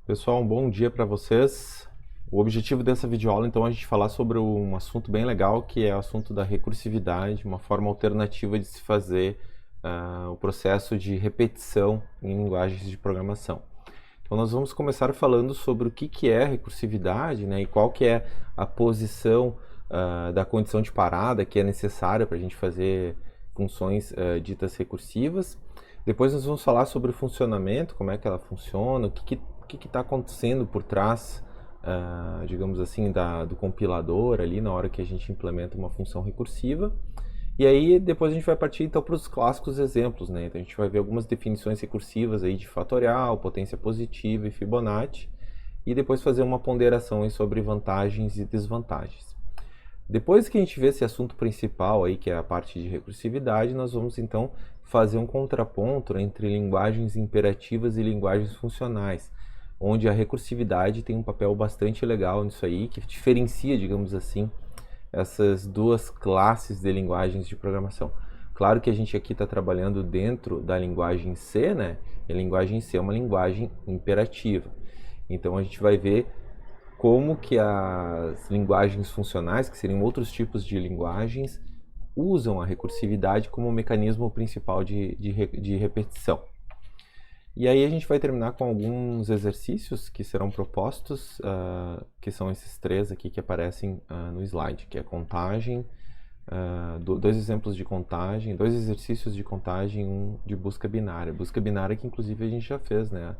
Pessoal, um bom dia para vocês. O objetivo dessa videoaula, então, é a gente falar sobre um assunto bem legal, que é o assunto da recursividade, uma forma alternativa de se fazer o processo de repetição em linguagens de programação. Então, nós vamos começar falando sobre o que é recursividade, né, e qual que é a posição da condição de parada que é necessária para a gente fazer funções ditas recursivas. Depois nós vamos falar sobre o funcionamento, como é que ela funciona, o que está acontecendo por trás, digamos assim, do compilador ali na hora que a gente implementa uma função recursiva. E aí depois a gente vai partir então para os clássicos exemplos, né? Então a gente vai ver algumas definições recursivas aí de fatorial, potência positiva e Fibonacci, e depois fazer uma ponderação aí sobre vantagens e desvantagens. Depois que a gente vê esse assunto principal aí, que é a parte de recursividade, nós vamos então fazer um contraponto entre linguagens imperativas e linguagens funcionais, onde a recursividade tem um papel bastante legal nisso aí, que diferencia, digamos assim, essas duas classes de linguagens de programação. Claro que a gente aqui está trabalhando dentro da linguagem C, né? E a linguagem C é uma linguagem imperativa. Então a gente vai ver como que as linguagens funcionais, que seriam outros tipos de linguagens, usam a recursividade como mecanismo principal de repetição. E aí a gente vai terminar com alguns exercícios que serão propostos, que são esses três aqui que aparecem no slide, que é contagem, dois exemplos de contagem, dois exercícios de contagem, um de busca binária. Busca binária que inclusive a gente já fez, né,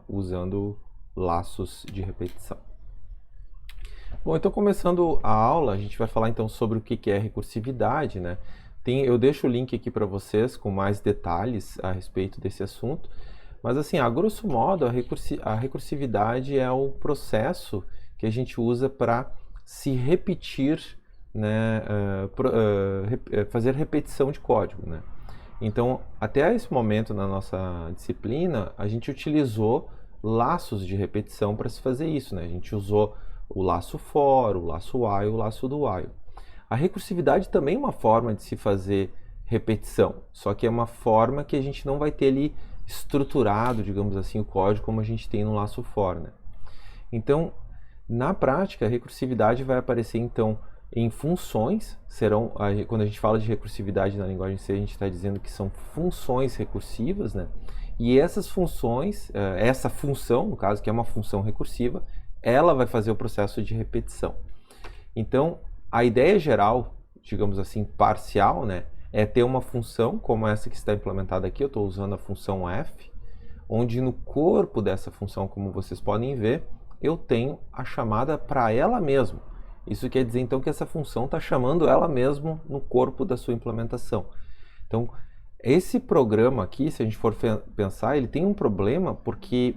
usando laços de repetição. Bom, então começando a aula, a gente vai falar então sobre o que é recursividade, né? Eu deixo o link aqui para vocês com mais detalhes a respeito desse assunto, mas assim, a grosso modo, a recursividade é o processo que a gente usa para se repetir, né, fazer repetição de código, né? Então, até esse momento na nossa disciplina, a gente utilizou laços de repetição para se fazer isso, né? A gente usou o laço for, o laço while, o laço do while. A recursividade também é uma forma de se fazer repetição, só que é uma forma que a gente não vai ter ali estruturado, digamos assim, o código como a gente tem no laço for, né? Então, na prática, a recursividade vai aparecer então em funções, quando a gente fala de recursividade na linguagem C, a gente está dizendo que são funções recursivas, né? E essas funções, essa função, no caso, que é uma função recursiva, ela vai fazer o processo de repetição. Então, a ideia geral, digamos assim, parcial, né, é ter uma função como essa que está implementada aqui. Eu estou usando a função f, onde no corpo dessa função, como vocês podem ver, eu tenho a chamada para ela mesma. Isso quer dizer, então, que essa função está chamando ela mesma no corpo da sua implementação. Então, esse programa aqui, se a gente for pensar, ele tem um problema porque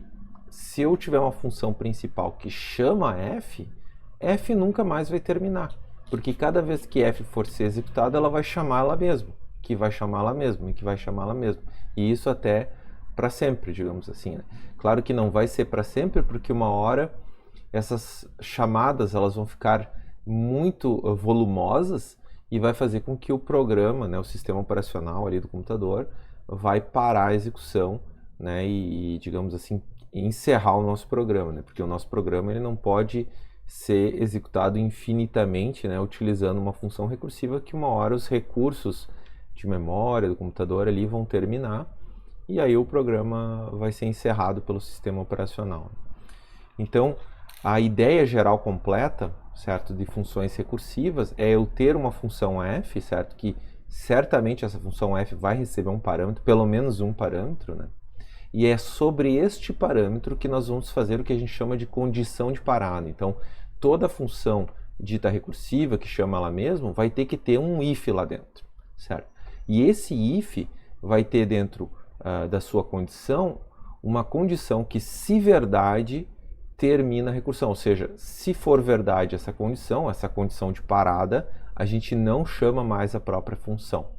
se eu tiver uma função principal que chama f, f nunca mais vai terminar. Porque cada vez que f for ser executada, ela vai chamar ela mesma, que vai chamar ela mesma, e que vai chamar ela mesma. E isso até para sempre, digamos assim, né? Claro que não vai ser para sempre, porque uma hora essas chamadas elas vão ficar muito volumosas e vai fazer com que o programa, né, o sistema operacional ali do computador, vai parar a execução, né, e digamos assim, encerrar o nosso programa, né, porque o nosso programa ele não pode ser executado infinitamente, né, utilizando uma função recursiva que uma hora os recursos de memória do computador ali vão terminar e aí o programa vai ser encerrado pelo sistema operacional. Então, a ideia geral completa, certo, de funções recursivas é eu ter uma função f, certo, que certamente essa função f vai receber um parâmetro, pelo menos um parâmetro, né? E é sobre este parâmetro que nós vamos fazer o que a gente chama de condição de parada. Então, toda função dita recursiva, que chama ela mesma, vai ter que ter um if lá dentro, certo? E esse if vai ter dentro da sua condição uma condição que, se verdade, termina a recursão. Ou seja, se for verdade essa condição de parada, a gente não chama mais a própria função,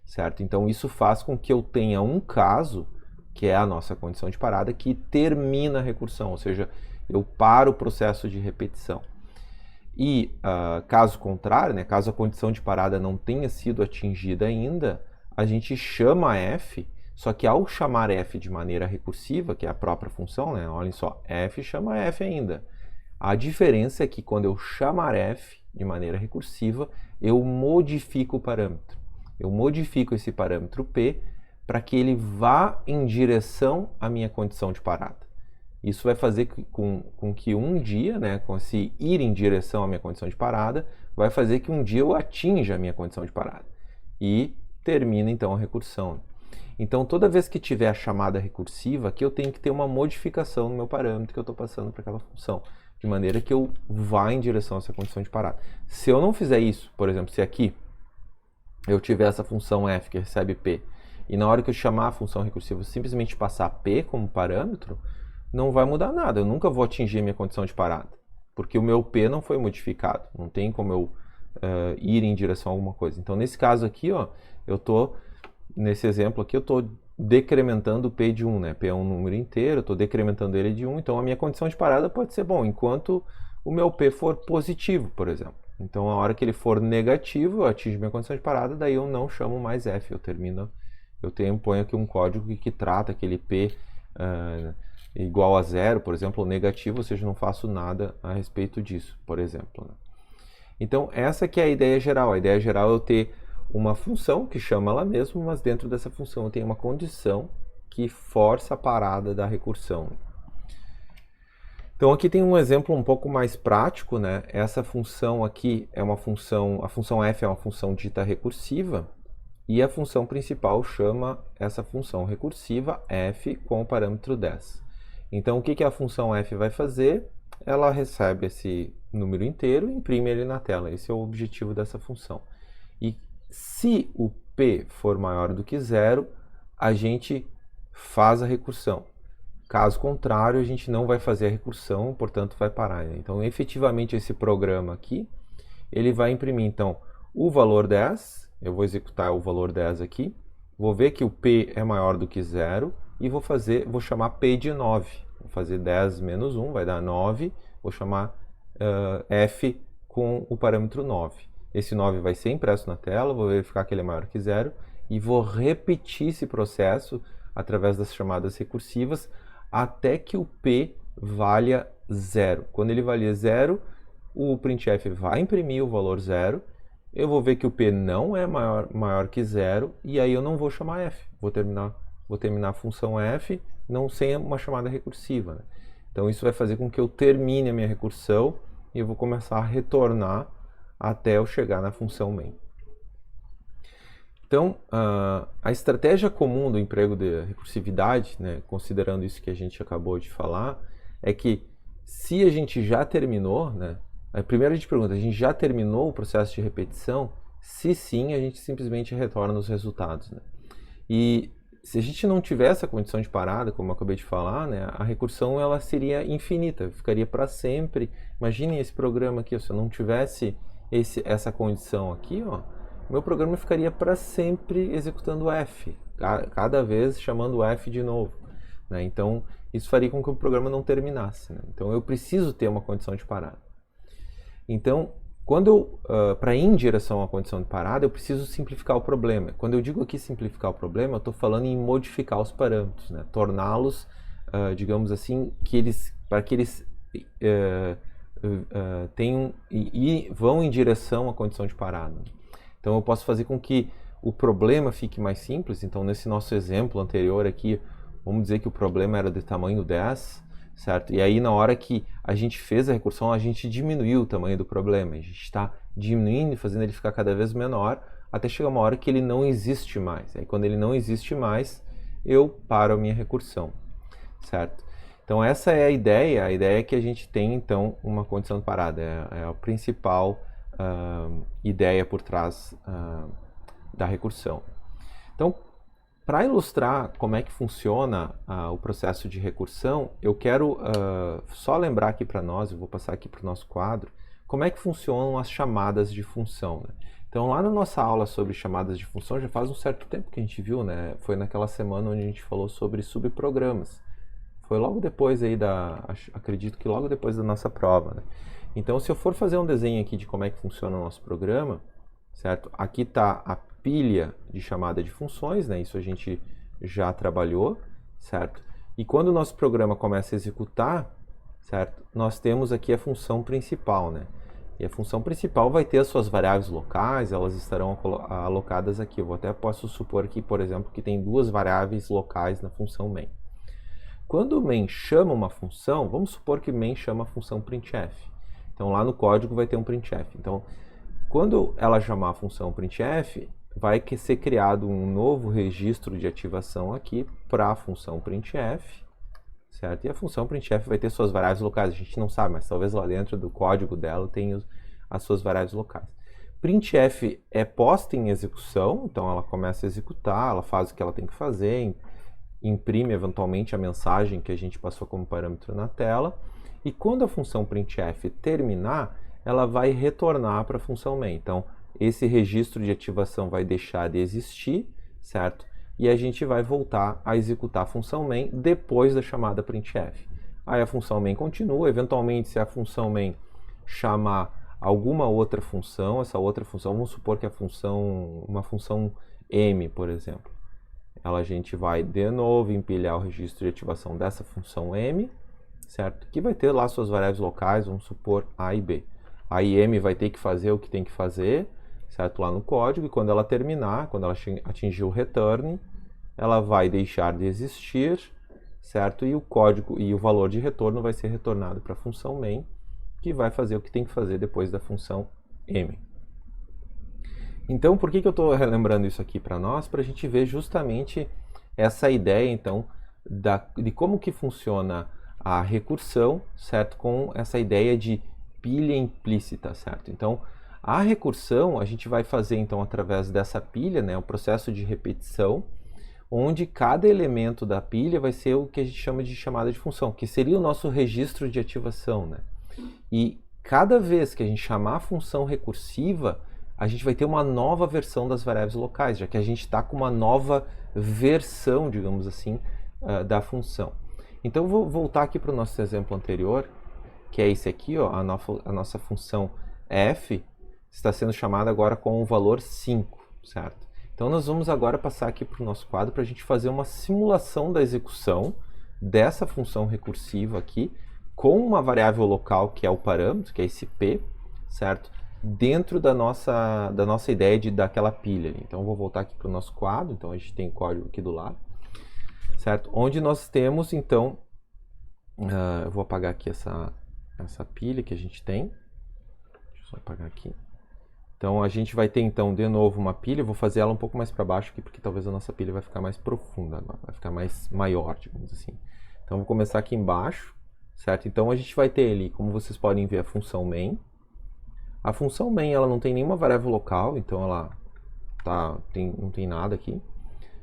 certo? Então, isso faz com que eu tenha um caso, que é a nossa condição de parada, que termina a recursão, ou seja, eu paro o processo de repetição. E caso contrário, né, caso a condição de parada não tenha sido atingida ainda, a gente chama f, Só que ao chamar f de maneira recursiva, que é a própria função, né? Olhem só, f chama f ainda. A diferença é que quando eu chamar f de maneira recursiva, eu modifico o parâmetro. Eu modifico esse parâmetro p para que ele vá em direção à minha condição de parada. Isso vai fazer com que um dia, né, com esse ir em direção à minha condição de parada, vai fazer que um dia eu atinja a minha condição de parada. E termina então a recursão. Então, toda vez que tiver a chamada recursiva, aqui eu tenho que ter uma modificação no meu parâmetro que eu estou passando para aquela função, de maneira que eu vá em direção a essa condição de parada. Se eu não fizer isso, por exemplo, se aqui eu tiver essa função f que recebe p, e na hora que eu chamar a função recursiva simplesmente passar p como parâmetro, não vai mudar nada, eu nunca vou atingir a minha condição de parada, porque o meu p não foi modificado, não tem como eu ir em direção a alguma coisa. Então, nesse caso aqui, ó, nesse exemplo aqui, eu estou decrementando o p de 1, né? P é um número inteiro, eu estou decrementando ele de 1, então a minha condição de parada pode ser bom, enquanto o meu p for positivo, por exemplo. Então, a hora que ele for negativo, eu atingo minha condição de parada, daí eu não chamo mais f, ponho aqui um código que trata aquele p igual a zero, por exemplo, ou negativo, ou seja, não faço nada a respeito disso, por exemplo, né? Então, essa que é a ideia geral. A ideia geral é eu ter uma função que chama ela mesma, mas dentro dessa função eu tenho uma condição que força a parada da recursão. Então, aqui tem um exemplo um pouco mais prático, né? Essa função aqui é uma função, a função f é uma função dita recursiva, e a função principal chama essa função recursiva f com o parâmetro 10. Então, o que a função f vai fazer? Ela recebe esse número inteiro e imprime ele na tela. Esse é o objetivo dessa função. E se o p for maior do que zero, a gente faz a recursão. Caso contrário, a gente não vai fazer a recursão, portanto vai parar, né? Então, efetivamente, esse programa aqui, ele vai imprimir, então, o valor 10, eu vou executar o valor 10 aqui, vou ver que o p é maior do que zero e vou chamar p de 9. Vou fazer 10 menos 1, vai dar 9, vou chamar f com o parâmetro 9. Esse 9 vai ser impresso na tela, vou verificar que ele é maior que zero e vou repetir esse processo através das chamadas recursivas até que o p valha zero. Quando ele valer zero, o printf vai imprimir o valor zero, eu vou ver que o p não é maior que zero e aí eu não vou chamar f, vou terminar a função f sem uma chamada recursiva, né? Então isso vai fazer com que eu termine a minha recursão e eu vou começar a retornar até eu chegar na função main. Então, a estratégia comum do emprego de recursividade, né, considerando isso que a gente acabou de falar, é que se a gente já terminou, né, primeiro a gente pergunta, a gente já terminou o processo de repetição? Se sim, a gente simplesmente retorna os resultados, né? E se a gente não tiver essa condição de parada, como eu acabei de falar, né, a recursão ela seria infinita, ficaria para sempre. Imaginem esse programa aqui, se eu não tivesse essa condição aqui, ó, meu programa ficaria para sempre executando f, cada vez chamando f de novo, né? Então, isso faria com que o programa não terminasse, né? Então, eu preciso ter uma condição de parada. Então, para ir em direção à condição de parada, eu preciso simplificar o problema. Quando eu digo aqui simplificar o problema, eu estou falando em modificar os parâmetros, né? Torná-los, digamos assim, para que eles tenham e vão em direção à condição de parada. Então, eu posso fazer com que o problema fique mais simples. Então, nesse nosso exemplo anterior aqui, vamos dizer que o problema era de tamanho 10, certo? E aí, na hora que a gente fez a recursão, a gente diminuiu o tamanho do problema. A gente está diminuindo e fazendo ele ficar cada vez menor, até chegar uma hora que ele não existe mais. Aí, quando ele não existe mais, eu paro a minha recursão, certo? Então, essa é a ideia. A ideia é que a gente tem, então, uma condição de parada. É a principal ideia por trás da recursão. Então, para ilustrar como é que funciona o processo de recursão, eu quero só lembrar aqui para nós, eu vou passar aqui para o nosso quadro, como é que funcionam as chamadas de função, né? Então, lá na nossa aula sobre chamadas de função, já faz um certo tempo que a gente viu, né? Foi naquela semana onde a gente falou sobre subprogramas. Foi logo depois aí acredito que logo depois da nossa prova, né? Então, se eu for fazer um desenho aqui de como é que funciona o nosso programa, certo? Aqui está a pilha de chamada de funções, né? Isso a gente já trabalhou, certo? E quando o nosso programa começa a executar, certo? Nós temos aqui a função principal, né? E a função principal vai ter as suas variáveis locais, elas estarão alocadas aqui. Eu até posso supor aqui, por exemplo, que tem duas variáveis locais na função main. Quando o main chama uma função, vamos supor que main chama a função printf. Então lá no código vai ter um printf. Então, quando ela chamar a função printf, vai ser criado um novo registro de ativação aqui para a função printf, certo? E a função printf vai ter suas variáveis locais. A gente não sabe, mas talvez lá dentro do código dela tenha as suas variáveis locais. Printf é posta em execução, então ela começa a executar, ela faz o que ela tem que fazer, imprime eventualmente a mensagem que a gente passou como parâmetro na tela, e quando a função printf terminar, ela vai retornar para a função main. Então, esse registro de ativação vai deixar de existir, certo? E a gente vai voltar a executar a função main depois da chamada printf. Aí a função main continua, eventualmente se a função main chamar alguma outra função, essa outra função, vamos supor que uma função m, por exemplo. A gente vai de novo empilhar o registro de ativação dessa função m, certo? Que vai ter lá suas variáveis locais, vamos supor a e b. Aí m vai ter que fazer o que tem que fazer, certo? Lá no código, e quando ela terminar, quando ela atingir o return, ela vai deixar de existir, certo? E o código e o valor de retorno vai ser retornado para a função main, que vai fazer o que tem que fazer depois da função m. Então, por que eu estou relembrando isso aqui para nós? Para a gente ver justamente essa ideia, então, de como que funciona a recursão, certo? Com essa ideia de pilha implícita, certo? Então, a recursão a gente vai fazer, então, através dessa pilha, né? O processo de repetição, onde cada elemento da pilha vai ser o que a gente chama de chamada de função, que seria o nosso registro de ativação, né? E cada vez que a gente chamar a função recursiva, a gente vai ter uma nova versão das variáveis locais, já que a gente está com uma nova versão, digamos assim, da função. Então, eu vou voltar aqui para o nosso exemplo anterior, que é esse aqui, ó, a nossa função f está sendo chamada agora com o valor 5, certo? Então, nós vamos agora passar aqui para o nosso quadro para a gente fazer uma simulação da execução dessa função recursiva aqui, com uma variável local, que é o parâmetro, que é esse p, certo? Dentro da nossa ideia daquela pilha ali. Então, eu vou voltar aqui para o nosso quadro. Então, a gente tem código aqui do lado, certo? Onde nós temos, então, eu vou apagar aqui essa pilha que a gente tem. Deixa eu só apagar aqui. Então, a gente vai ter, então, de novo uma pilha. Eu vou fazer ela um pouco mais para baixo aqui, porque talvez a nossa pilha vai ficar mais profunda agora, vai ficar maior, digamos assim. Então, vou começar aqui embaixo, certo? Então, a gente vai ter ali, como vocês podem ver, a função main. A função main, ela não tem nenhuma variável local, então ela não tem nada aqui,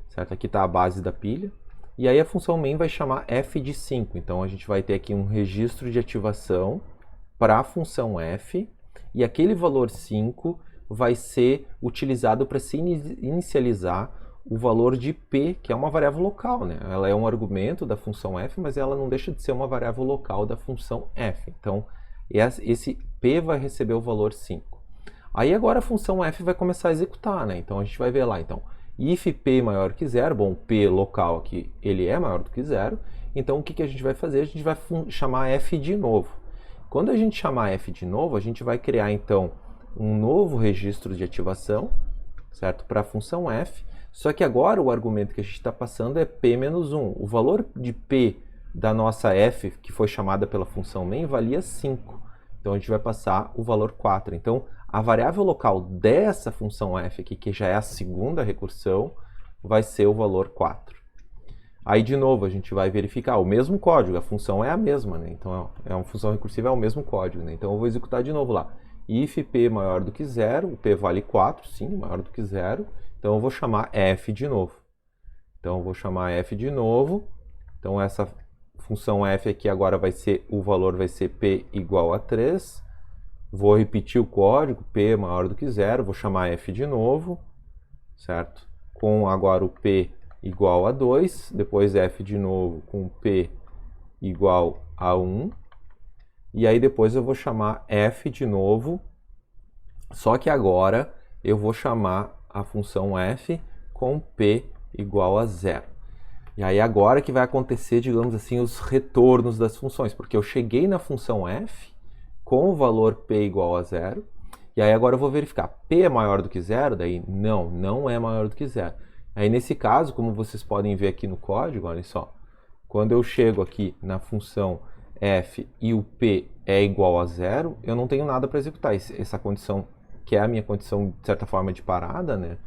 certo? Aqui está a base da pilha. E aí a função main vai chamar f de 5. Então a gente vai ter aqui um registro de ativação para a função f, e aquele valor 5 vai ser utilizado para se inicializar o valor de p, que é uma variável local, né? Ela é um argumento da função f, mas ela não deixa de ser uma variável local da função f. Então, esse p vai receber o valor 5. Aí agora a função f vai começar a executar, né? Então a gente vai ver lá, então, if p maior que 0, bom, p local aqui, ele é maior do que 0, então o que a gente vai fazer? A gente vai chamar f de novo. Quando a gente chamar f de novo, a gente vai criar, então, um novo registro de ativação, certo? Para a função f, só que agora o argumento que a gente está passando é p menos 1. O valor de p da nossa f, que foi chamada pela função main, valia 5. Então, a gente vai passar o valor 4. Então, a variável local dessa função f aqui, que já é a segunda recursão, vai ser o valor 4. Aí, de novo, a gente vai verificar o mesmo código, a função é a mesma, né? Então, é uma função recursiva, é o mesmo código, né? Então, eu vou executar de novo lá. If p maior do que 0, o p vale 4, sim, maior do que 0. Então, eu vou chamar f de novo. Então, eu vou chamar f de novo. Então, essa função f aqui agora o valor vai ser p igual a 3. Vou repetir o código, p maior do que 0, vou chamar f de novo, certo? Com agora o p igual a 2, depois f de novo com p igual a 1. E aí depois eu vou chamar f de novo, só que agora eu vou chamar a função f com p igual a 0. E aí agora que vai acontecer, digamos assim, os retornos das funções, porque eu cheguei na função f com o valor p igual a zero, e aí agora eu vou verificar, p é maior do que zero? Daí não, não é maior do que zero. Aí nesse caso, como vocês podem ver aqui no código, olha só, quando eu chego aqui na função f e o p é igual a zero, eu não tenho nada para executar. Essa condição, que é a minha condição, de certa forma, de parada, né?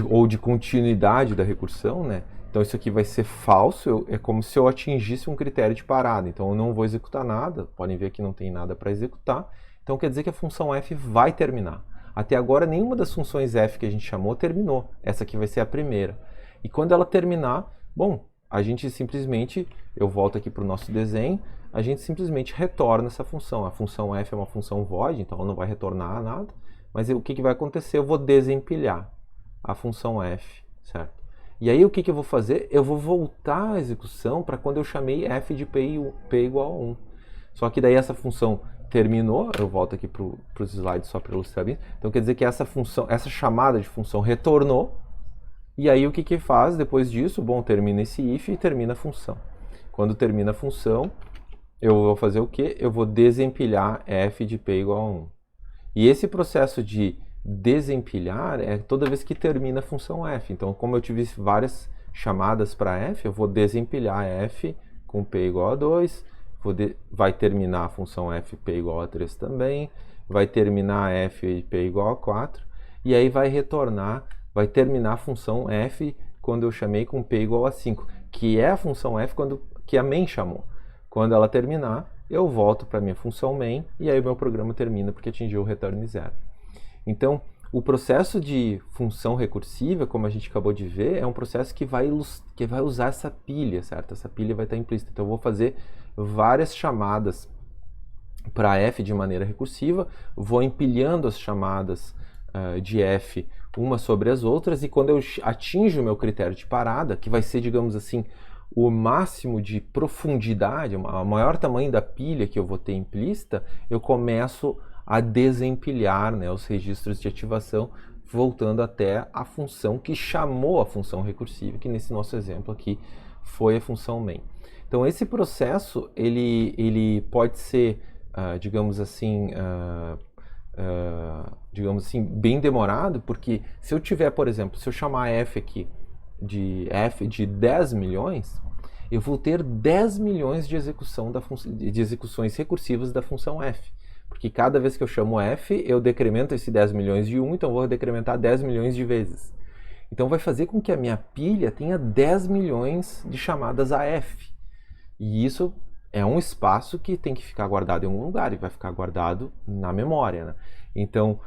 Ou de continuidade da recursão, né? Então isso aqui vai ser falso, é como se eu atingisse um critério de parada. Então eu não vou executar nada, podem ver que não tem nada para executar. Então quer dizer que a função f vai terminar. Até agora nenhuma das funções f que a gente chamou terminou. Essa aqui vai ser a primeira. E quando ela terminar, bom, a gente simplesmente, eu volto aqui para o nosso desenho, a gente simplesmente retorna essa função. A função f é uma função void, então ela não vai retornar nada. Mas o que vai acontecer? Eu vou desempilhar a função f, certo? E aí o que eu vou fazer? Eu vou voltar a execução para quando eu chamei f de p igual a 1. Só que daí essa função terminou, eu volto aqui para os slides só para ilustrar isso. Então quer dizer que essa função, essa chamada de função retornou, e aí o que faz depois disso? Bom, termina esse if e termina a função. Quando termina a função, eu vou fazer o quê? Eu vou desempilhar f de p igual a 1. E esse processo de desempilhar é toda vez que termina a função f. Então, como eu tive várias chamadas para f, eu vou desempilhar f com p igual a 2, vai terminar a função f p igual a 3 também, vai terminar f p igual a 4, e aí vai terminar a função f quando eu chamei com p igual a 5, que é a função f que a main chamou. Quando ela terminar, eu volto para a minha função main, e aí o meu programa termina porque atingiu o return 0. Então, o processo de função recursiva, como a gente acabou de ver, é um processo que vai usar essa pilha, certo? Essa pilha vai estar implícita. Então, eu vou fazer várias chamadas para f de maneira recursiva, vou empilhando as chamadas de f umas sobre as outras, e quando eu atinjo o meu critério de parada, que vai ser, digamos assim, o máximo de profundidade, o maior tamanho da pilha que eu vou ter implícita, eu começo a desempilhar, né, os registros de ativação, voltando até a função que chamou a função recursiva, que nesse nosso exemplo aqui foi a função main. Então esse processo ele pode ser, digamos assim, bem demorado, porque se eu tiver, por exemplo, se eu chamar f aqui de 10 milhões, eu vou ter 10 milhões de execuções recursivas da função f. Porque cada vez que eu chamo f, eu decremento esse 10 milhões de 1, então eu vou decrementar 10 milhões de vezes. Então vai fazer com que a minha pilha tenha 10 milhões de chamadas a f. E isso é um espaço que tem que ficar guardado em algum lugar, e vai ficar guardado na memória, né? Então,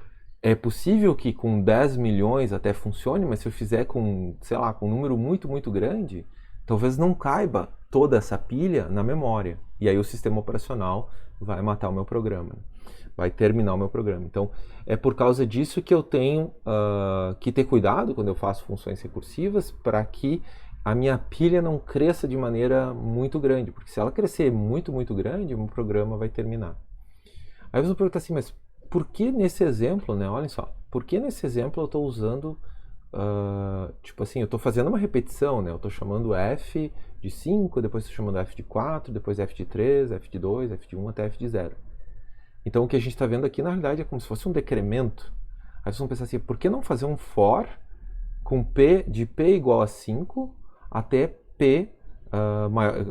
é possível que com 10 milhões até funcione, mas se eu fizer com, sei lá, com um número muito, muito grande, talvez não caiba toda essa pilha na memória. E aí o sistema operacional vai matar o meu programa, vai terminar o meu programa. Então, é por causa disso que eu tenho que ter cuidado quando eu faço funções recursivas, para que a minha pilha não cresça de maneira muito grande, porque se ela crescer muito, muito grande, o meu programa vai terminar. Aí você pergunta assim, mas por que nesse exemplo, né? Olha só, por que nesse exemplo eu estou usando, tipo assim, eu estou fazendo uma repetição, né? Eu estou chamando f de 5, depois estou chamando f de 4, depois f de 3, f de 2, f de 1 até f de 0. Então o que a gente está vendo aqui, na realidade, é como se fosse um decremento. Aí vocês vão pensar assim, por que não fazer um for com p de p igual a 5 até p,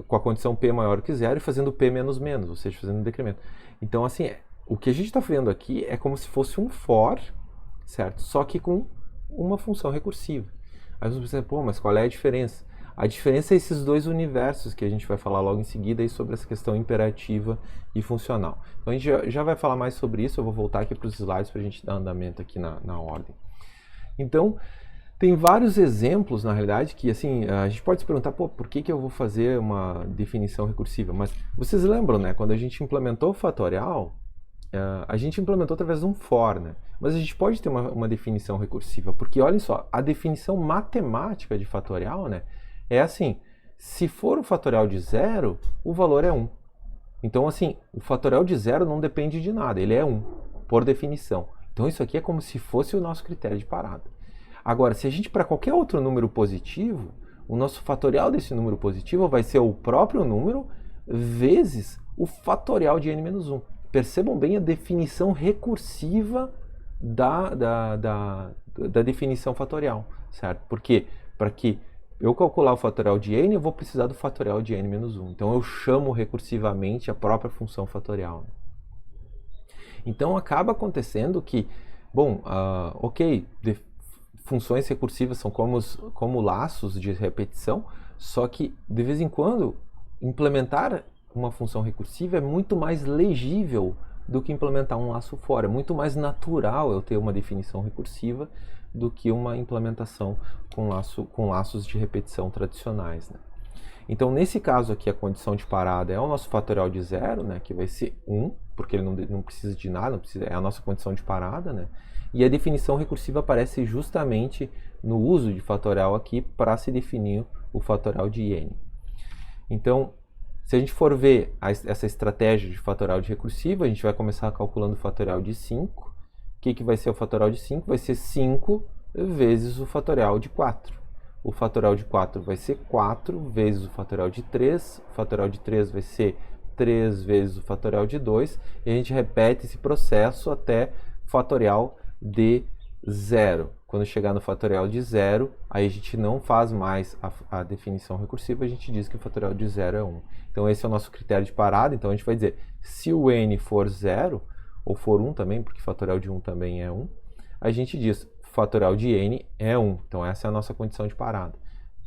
com a condição p maior que 0 e fazendo p menos menos, ou seja, fazendo um decremento. Então, assim, o que a gente está vendo aqui é como se fosse um for, certo? Só que com uma função recursiva. Aí você pensa, pô, mas qual é a diferença? A diferença é esses dois universos que a gente vai falar logo em seguida aí sobre essa questão imperativa e funcional. Então a gente já vai falar mais sobre isso, eu vou voltar aqui para os slides para a gente dar andamento aqui na ordem. Então, tem vários exemplos, na realidade, que assim, a gente pode se perguntar, pô, por que eu vou fazer uma definição recursiva? Mas vocês lembram, né, quando a gente implementou o fatorial, a gente implementou através de um for, né? Mas a gente pode ter uma definição recursiva, porque olhem só, a definição matemática de fatorial, né, é assim, se for o fatorial de 0, o valor é 1. Então, assim, o fatorial de 0 não depende de nada, ele é 1, por definição. Então, isso aqui é como se fosse o nosso critério de parada. Agora, se a gente, para qualquer outro número positivo, o nosso fatorial desse número positivo vai ser o próprio número vezes o fatorial de n-1. Percebam bem a definição recursiva da definição fatorial, certo? Porque para que eu calcular o fatorial de n, eu vou precisar do fatorial de n-1. Então eu chamo recursivamente a própria função fatorial. Então acaba acontecendo que, bom, funções recursivas são como laços de repetição, só que de vez em quando implementar uma função recursiva é muito mais legível do que implementar um laço fora. É muito mais natural eu ter uma definição recursiva do que uma implementação com laços de repetição tradicionais, né? Então, nesse caso aqui, a condição de parada é o nosso fatorial de zero, né, que vai ser 1, porque ele não precisa de nada, é a nossa condição de parada, né? E a definição recursiva aparece justamente no uso de fatorial aqui para se definir o fatorial de n. Então, se a gente for ver essa estratégia de fatorial de recursiva, a gente vai começar calculando o fatorial de 5. O que vai ser o fatorial de 5? Vai ser 5 vezes o fatorial de 4. O fatorial de 4 vai ser 4 vezes o fatorial de 3. O fatorial de 3 vai ser 3 vezes o fatorial de 2. E a gente repete esse processo até fatorial de 0. Quando chegar no fatorial de 0, aí a gente não faz mais a definição recursiva, a gente diz que o fatorial de 0 é 1. Então esse é o nosso critério de parada. Então a gente vai dizer, se o n for 0, ou for 1 também, porque fatorial de 1 também é 1, a gente diz fatorial de n é 1. Então essa é a nossa condição de parada.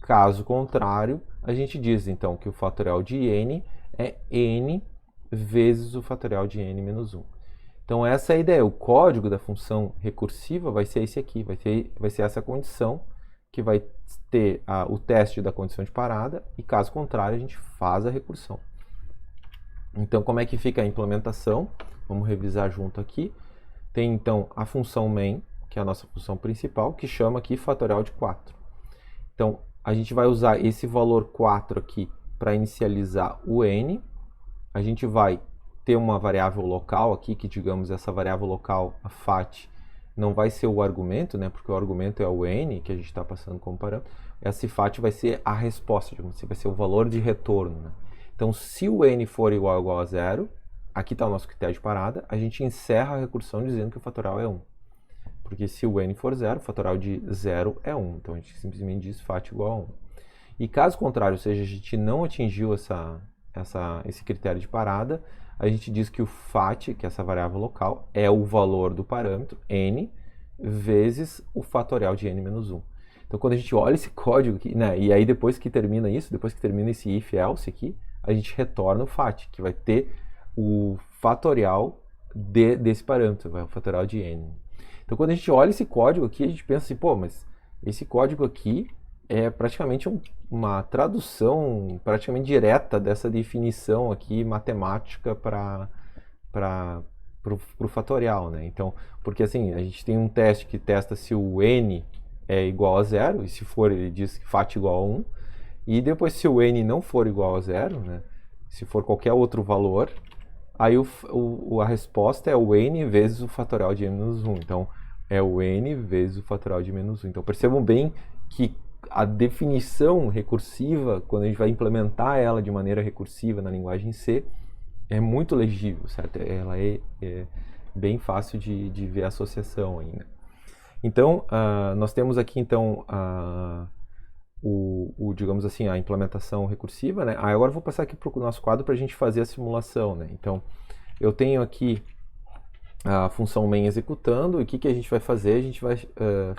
Caso contrário, a gente diz então que o fatorial de n é n vezes o fatorial de n menos 1. Então essa é a ideia. O código da função recursiva vai ser esse aqui, vai ser essa condição que vai ter o teste da condição de parada e caso contrário a gente faz a recursão. Então como é que fica a implementação? Vamos revisar junto aqui. Tem então a função main, que é a nossa função principal, que chama aqui fatorial de 4. Então a gente vai usar esse valor 4 aqui para inicializar o n. A gente vai ter uma variável local aqui, que digamos essa variável local, a fat, não vai ser o argumento, né, porque o argumento é o n, que a gente está passando como parâmetro. Essa fat vai ser a resposta, digamos assim, vai ser o valor de retorno, né? Então, se o n for igual a 0, aqui está o nosso critério de parada, a gente encerra a recursão dizendo que o fatorial é 1. Porque se o n for 0, o fatorial de 0 é 1. Então, a gente simplesmente diz fat igual a 1. E caso contrário, ou seja, a gente não atingiu esse critério de parada, a gente diz que o fat, que é essa variável local, é o valor do parâmetro, n, vezes o fatorial de n menos 1. Então, quando a gente olha esse código aqui, né, e aí depois que termina isso, depois que termina esse if else aqui, a gente retorna o fat, que vai ter o fatorial desse parâmetro, o fatorial de n. Então, quando a gente olha esse código aqui, a gente pensa assim, pô, mas esse código aqui é praticamente uma tradução praticamente direta dessa definição aqui matemática para o fatorial, né? Então, porque assim, a gente tem um teste que testa se o n é igual a 0, e se for, ele diz que fat igual a 1, e depois se o n não for igual a 0, né? Se for qualquer outro valor, aí a resposta é o n vezes o fatorial de n menos 1. Então, é o n vezes o fatorial de menos 1. Então, percebam bem que a definição recursiva, quando a gente vai implementar ela de maneira recursiva na linguagem C, é muito legível, certo? Ela é bem fácil de ver a associação ainda. Então, nós temos aqui, então, digamos assim, a implementação recursiva, né? Agora eu vou passar aqui para o nosso quadro para a gente fazer a simulação, né? Então, eu tenho aqui a função main executando, e o que a gente vai fazer? A gente vai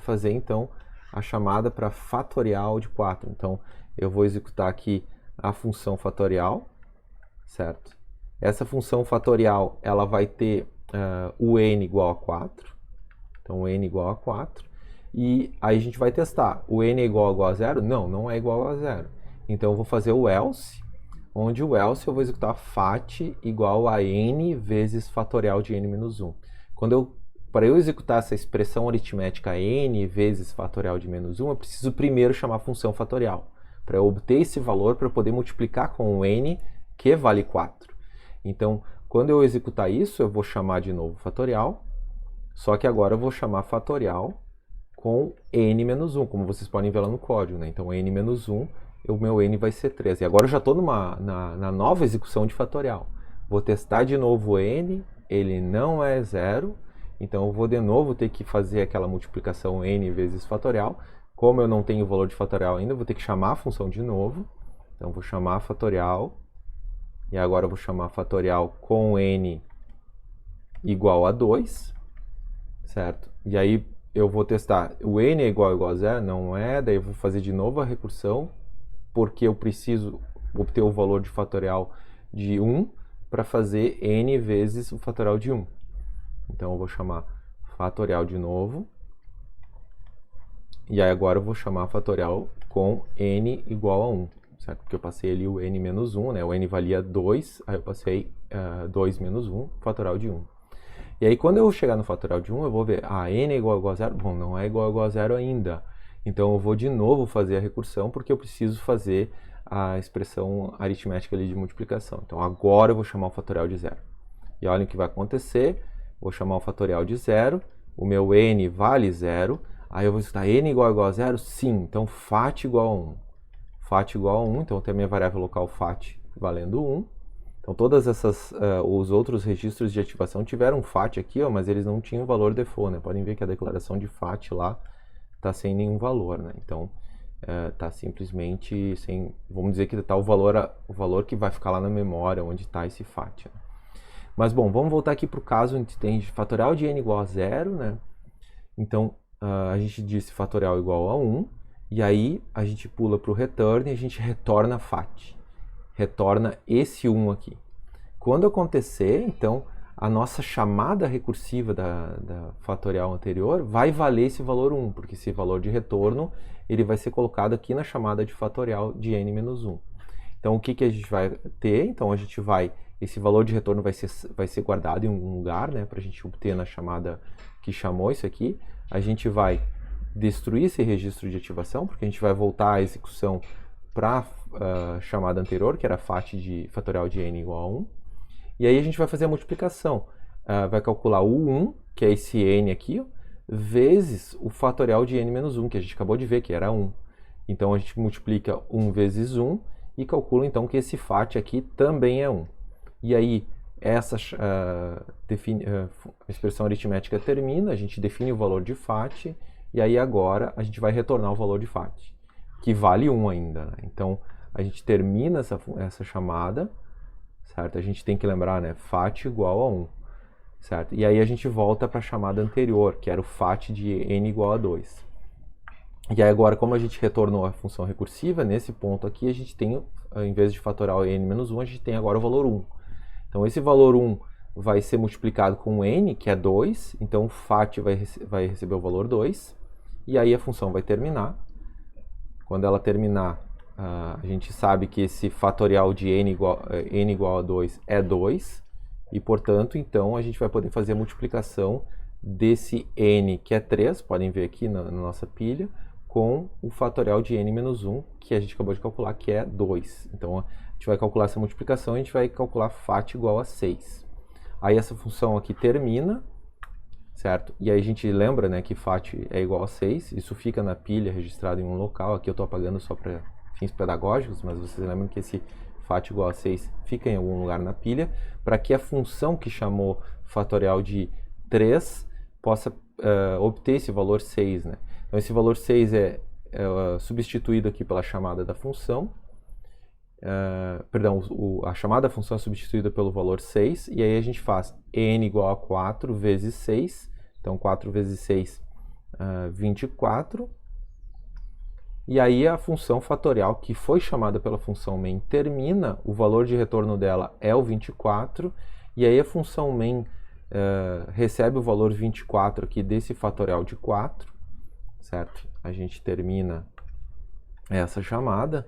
fazer, então, a chamada para fatorial de 4. Então, eu vou executar aqui a função fatorial, certo? Essa função fatorial, ela vai ter o n igual a 4. Então, o n igual a 4. E aí a gente vai testar. O n é igual a 0? Não, não é igual a 0. Então, eu vou fazer o else, onde o else eu vou executar fat igual a n vezes fatorial de n menos 1. Para eu executar essa expressão aritmética n vezes fatorial de menos 1, eu preciso primeiro chamar a função fatorial, para eu obter esse valor para poder multiplicar com o n, que vale 4. Então, quando eu executar isso, eu vou chamar de novo fatorial, só que agora eu vou chamar fatorial com n menos 1, como vocês podem ver lá no código, né? Então, n menos 1, o meu n vai ser 3. E agora eu já estou na nova execução de fatorial. Vou testar de novo o n, ele não é 0, então eu vou de novo ter que fazer aquela multiplicação n vezes fatorial. Como eu não tenho o valor de fatorial ainda, eu vou ter que chamar a função de novo. Então, vou chamar fatorial, e agora eu vou chamar fatorial com n igual a 2, certo? E aí eu vou testar, o n é igual a 0? Não é, daí eu vou fazer de novo a recursão, porque eu preciso obter o valor de fatorial de 1 para fazer n vezes o fatorial de 1. Então eu vou chamar fatorial de novo, e aí agora eu vou chamar fatorial com n igual a 1, certo? Porque eu passei ali o n menos 1, né? O n valia 2, aí eu passei 2 menos 1, fatorial de 1. E aí quando eu chegar no fatorial de 1, eu vou ver, n é igual a 0? Bom, não é igual a 0 ainda. Então eu vou de novo fazer a recursão, porque eu preciso fazer a expressão aritmética ali de multiplicação. Então agora eu vou chamar o fatorial de 0. E olha o que vai acontecer, vou chamar o fatorial de 0, o meu n vale 0, aí eu vou escutar n igual a 0? Sim, então fat igual a 1. Fat igual a 1, então tem a minha variável local fat valendo 1. Então todas essas, os outros registros de ativação tiveram fat aqui, ó, mas eles não tinham valor default, né? Podem ver que a declaração de fat lá está sem nenhum valor, né? Então está simplesmente sem, vamos dizer que está o valor que vai ficar lá na memória onde está esse fat, né? Mas bom, vamos voltar aqui para o caso onde tem fatorial de n igual a 0, né? Então a gente disse fatorial igual a 1, e aí a gente pula para o return e a gente retorna fat. Retorna esse 1 aqui. Quando acontecer, então, a nossa chamada recursiva da fatorial anterior vai valer esse valor 1, porque esse valor de retorno ele vai ser colocado aqui na chamada de fatorial de n menos 1. Então, o que a gente vai ter? Então, a gente vai, esse valor de retorno vai ser guardado em um lugar, né, para a gente obter na chamada que chamou isso aqui. A gente vai destruir esse registro de ativação, porque a gente vai voltar à execução para a chamada anterior, que era fatorial de n igual a 1. E aí a gente vai fazer a multiplicação. Vai calcular o 1, que é esse n aqui, ó, vezes o fatorial de n menos 1, que a gente acabou de ver que era 1. Então a gente multiplica 1 vezes 1 e calcula então que esse fat aqui também é 1. E aí essa a expressão aritmética termina, a gente define o valor de fat, e aí agora a gente vai retornar o valor de fat, que vale 1 ainda, né? Então, a gente termina essa chamada, certo? A gente tem que lembrar, né? Fat igual a 1, certo? E aí a gente volta para a chamada anterior, que era o fat de n igual a 2. E aí agora, como a gente retornou a função recursiva, nesse ponto aqui a gente tem, em vez de fatorial n menos 1, a gente tem agora o valor 1. Então, esse valor 1 vai ser multiplicado com n, que é 2, então o fat vai receber o valor 2, e aí a função vai terminar. Quando ela terminar, a gente sabe que esse fatorial de n igual a 2 é 2, e portanto, então, a gente vai poder fazer a multiplicação desse n, que é 3, podem ver aqui na nossa pilha, com o fatorial de n menos 1, que a gente acabou de calcular, que é 2. Então, a gente vai calcular essa multiplicação e a gente vai calcular fat igual a 6. Aí essa função aqui termina, certo? E aí a gente lembra, né, que fat é igual a 6, isso fica na pilha registrado em um local, aqui eu estou apagando só para fins pedagógicos, mas vocês lembram que esse fat igual a 6 fica em algum lugar na pilha, para que a função que chamou fatorial de 3 possa obter esse valor 6, né? Então esse valor 6 é substituído aqui pela chamada da função, perdão, a chamada da função é substituída pelo valor 6, e aí a gente faz n igual a 4 vezes 6, então 4 vezes 6, 24, e aí a função fatorial que foi chamada pela função main termina, o valor de retorno dela é o 24, e aí a função main recebe o valor 24 aqui desse fatorial de 4, certo? A gente termina essa chamada.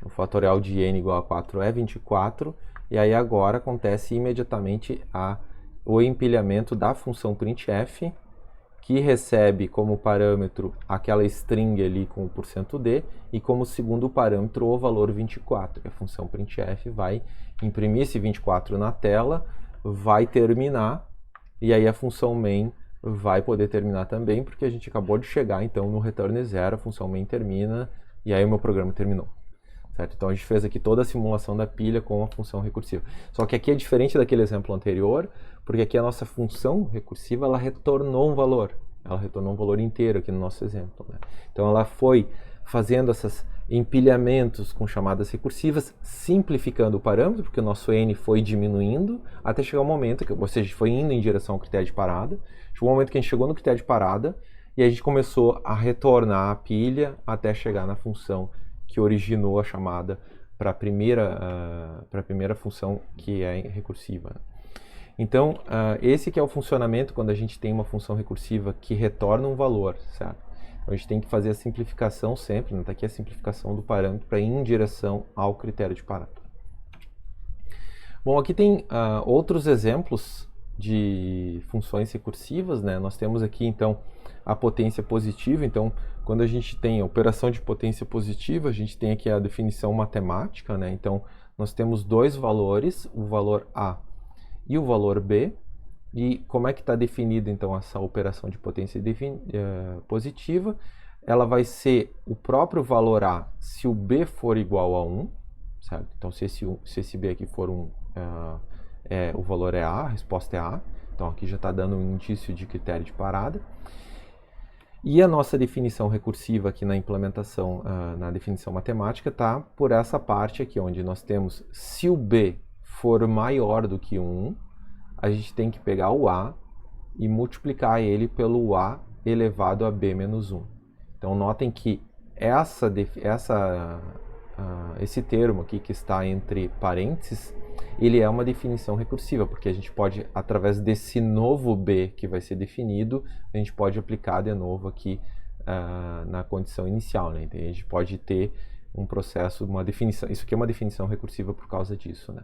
O fatorial de n igual a 4 é 24, e aí agora acontece imediatamente o empilhamento da função printf, que recebe como parâmetro aquela string ali com o %d, e como segundo parâmetro o valor 24. A função printf vai imprimir esse 24 na tela, vai terminar, e aí a função main vai poder terminar também, porque a gente acabou de chegar então no return zero, a função main termina, e aí o meu programa terminou. Certo? Então a gente fez aqui toda a simulação da pilha com a função recursiva. Só que aqui é diferente daquele exemplo anterior, porque aqui a nossa função recursiva ela retornou um valor. Ela retornou um valor inteiro aqui no nosso exemplo. Né? Então ela foi fazendo esses empilhamentos com chamadas recursivas, simplificando o parâmetro, porque o nosso n foi diminuindo, até chegar um momento, ou seja, foi indo em direção ao critério de parada. Chegou um momento que a gente chegou no critério de parada, e a gente começou a retornar a pilha até chegar na função que originou a chamada para a primeira função que é recursiva. Então, esse que é o funcionamento quando a gente tem uma função recursiva que retorna um valor, certo? Então, a gente tem que fazer a simplificação sempre, né? Tá aqui a simplificação do parâmetro para ir em direção ao critério de parada. Bom, aqui tem outros exemplos de funções recursivas, né? Nós temos aqui, então, a potência positiva. Então, quando a gente tem a operação de potência positiva, a gente tem aqui a definição matemática, né? Então, nós temos dois valores, o valor A e o valor B. E como é que está definida, então, essa operação de potência positiva? Ela vai ser o próprio valor A se o B for igual a 1, certo? Então, se esse B aqui for 1, o valor é A, a resposta é A. Então, aqui já está dando um indício de critério de parada. E a nossa definição recursiva aqui na implementação, na definição matemática, está por essa parte aqui, onde nós temos, se o B for maior do que 1, a gente tem que pegar o A e multiplicar ele pelo A elevado a B menos 1. Então, notem que esse termo aqui que está entre parênteses, ele é uma definição recursiva, porque a gente pode, através desse novo B que vai ser definido, a gente pode aplicar de novo aqui na condição inicial, né? Então, a gente pode ter um processo, uma definição, isso aqui é uma definição recursiva por causa disso, né?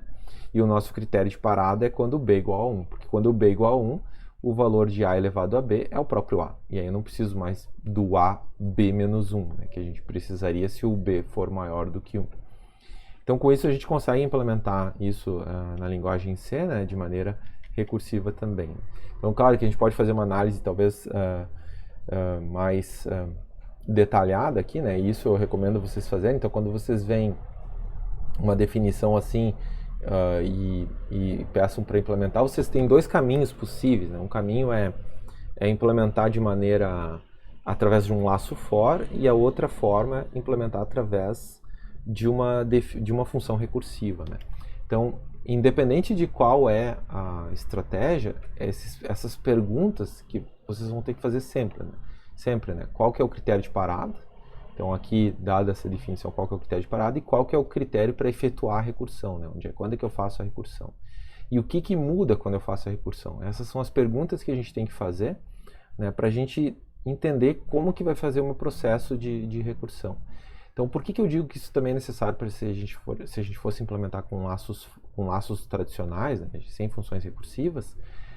E o nosso critério de parada é quando B é igual a 1, porque quando B é igual a 1, o valor de A elevado a B é o próprio A, e aí eu não preciso mais do A B menos 1, né? Que a gente precisaria se o B for maior do que 1. Então, com isso, a gente consegue implementar isso na linguagem C, né, de maneira recursiva também. Então, claro que a gente pode fazer uma análise talvez mais detalhada aqui, né, e isso eu recomendo vocês fazerem. Então, quando vocês veem uma definição assim e peçam para implementar, vocês têm dois caminhos possíveis, né? Um caminho é implementar de maneira através de um laço for, e a outra forma é implementar através de uma função recursiva, né? Então, independente de qual é a estratégia, essas perguntas que vocês vão ter que fazer sempre, né? Sempre, né? Qual que é o critério de parada? Então, aqui, dada essa definição, qual que é o critério de parada e qual que é o critério para efetuar a recursão, né? Quando é que eu faço a recursão? E o que muda quando eu faço a recursão? Essas são as perguntas que a gente tem que fazer, né, para a gente entender como que vai fazer o meu processo de recursão. Então, por que eu digo que isso também é necessário para se a gente fosse implementar com laços tradicionais, né, sem funções recursivas?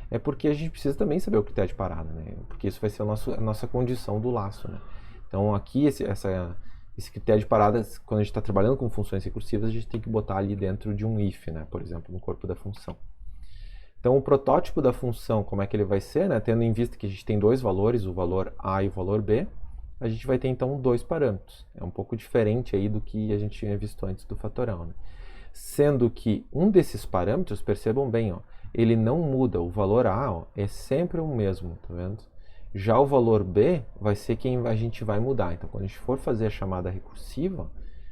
É porque a gente precisa também saber o critério de parada, né? Porque isso vai ser a nossa condição do laço, né? Então, aqui, esse critério de parada, quando a gente está trabalhando com funções recursivas, a gente tem que botar ali dentro de um if, né? Por exemplo, no corpo da função. Então, o protótipo da função, como é que ele vai ser, né? Tendo em vista que a gente tem dois valores, o valor A e o valor B, a gente vai ter, então, dois parâmetros. É um pouco diferente aí do que a gente tinha visto antes do fatorial, né? Sendo que um desses parâmetros, percebam bem, ó, ele não muda. O valor A, ó, é sempre o mesmo, tá vendo? Já o valor B vai ser quem a gente vai mudar. Então, quando a gente for fazer a chamada recursiva,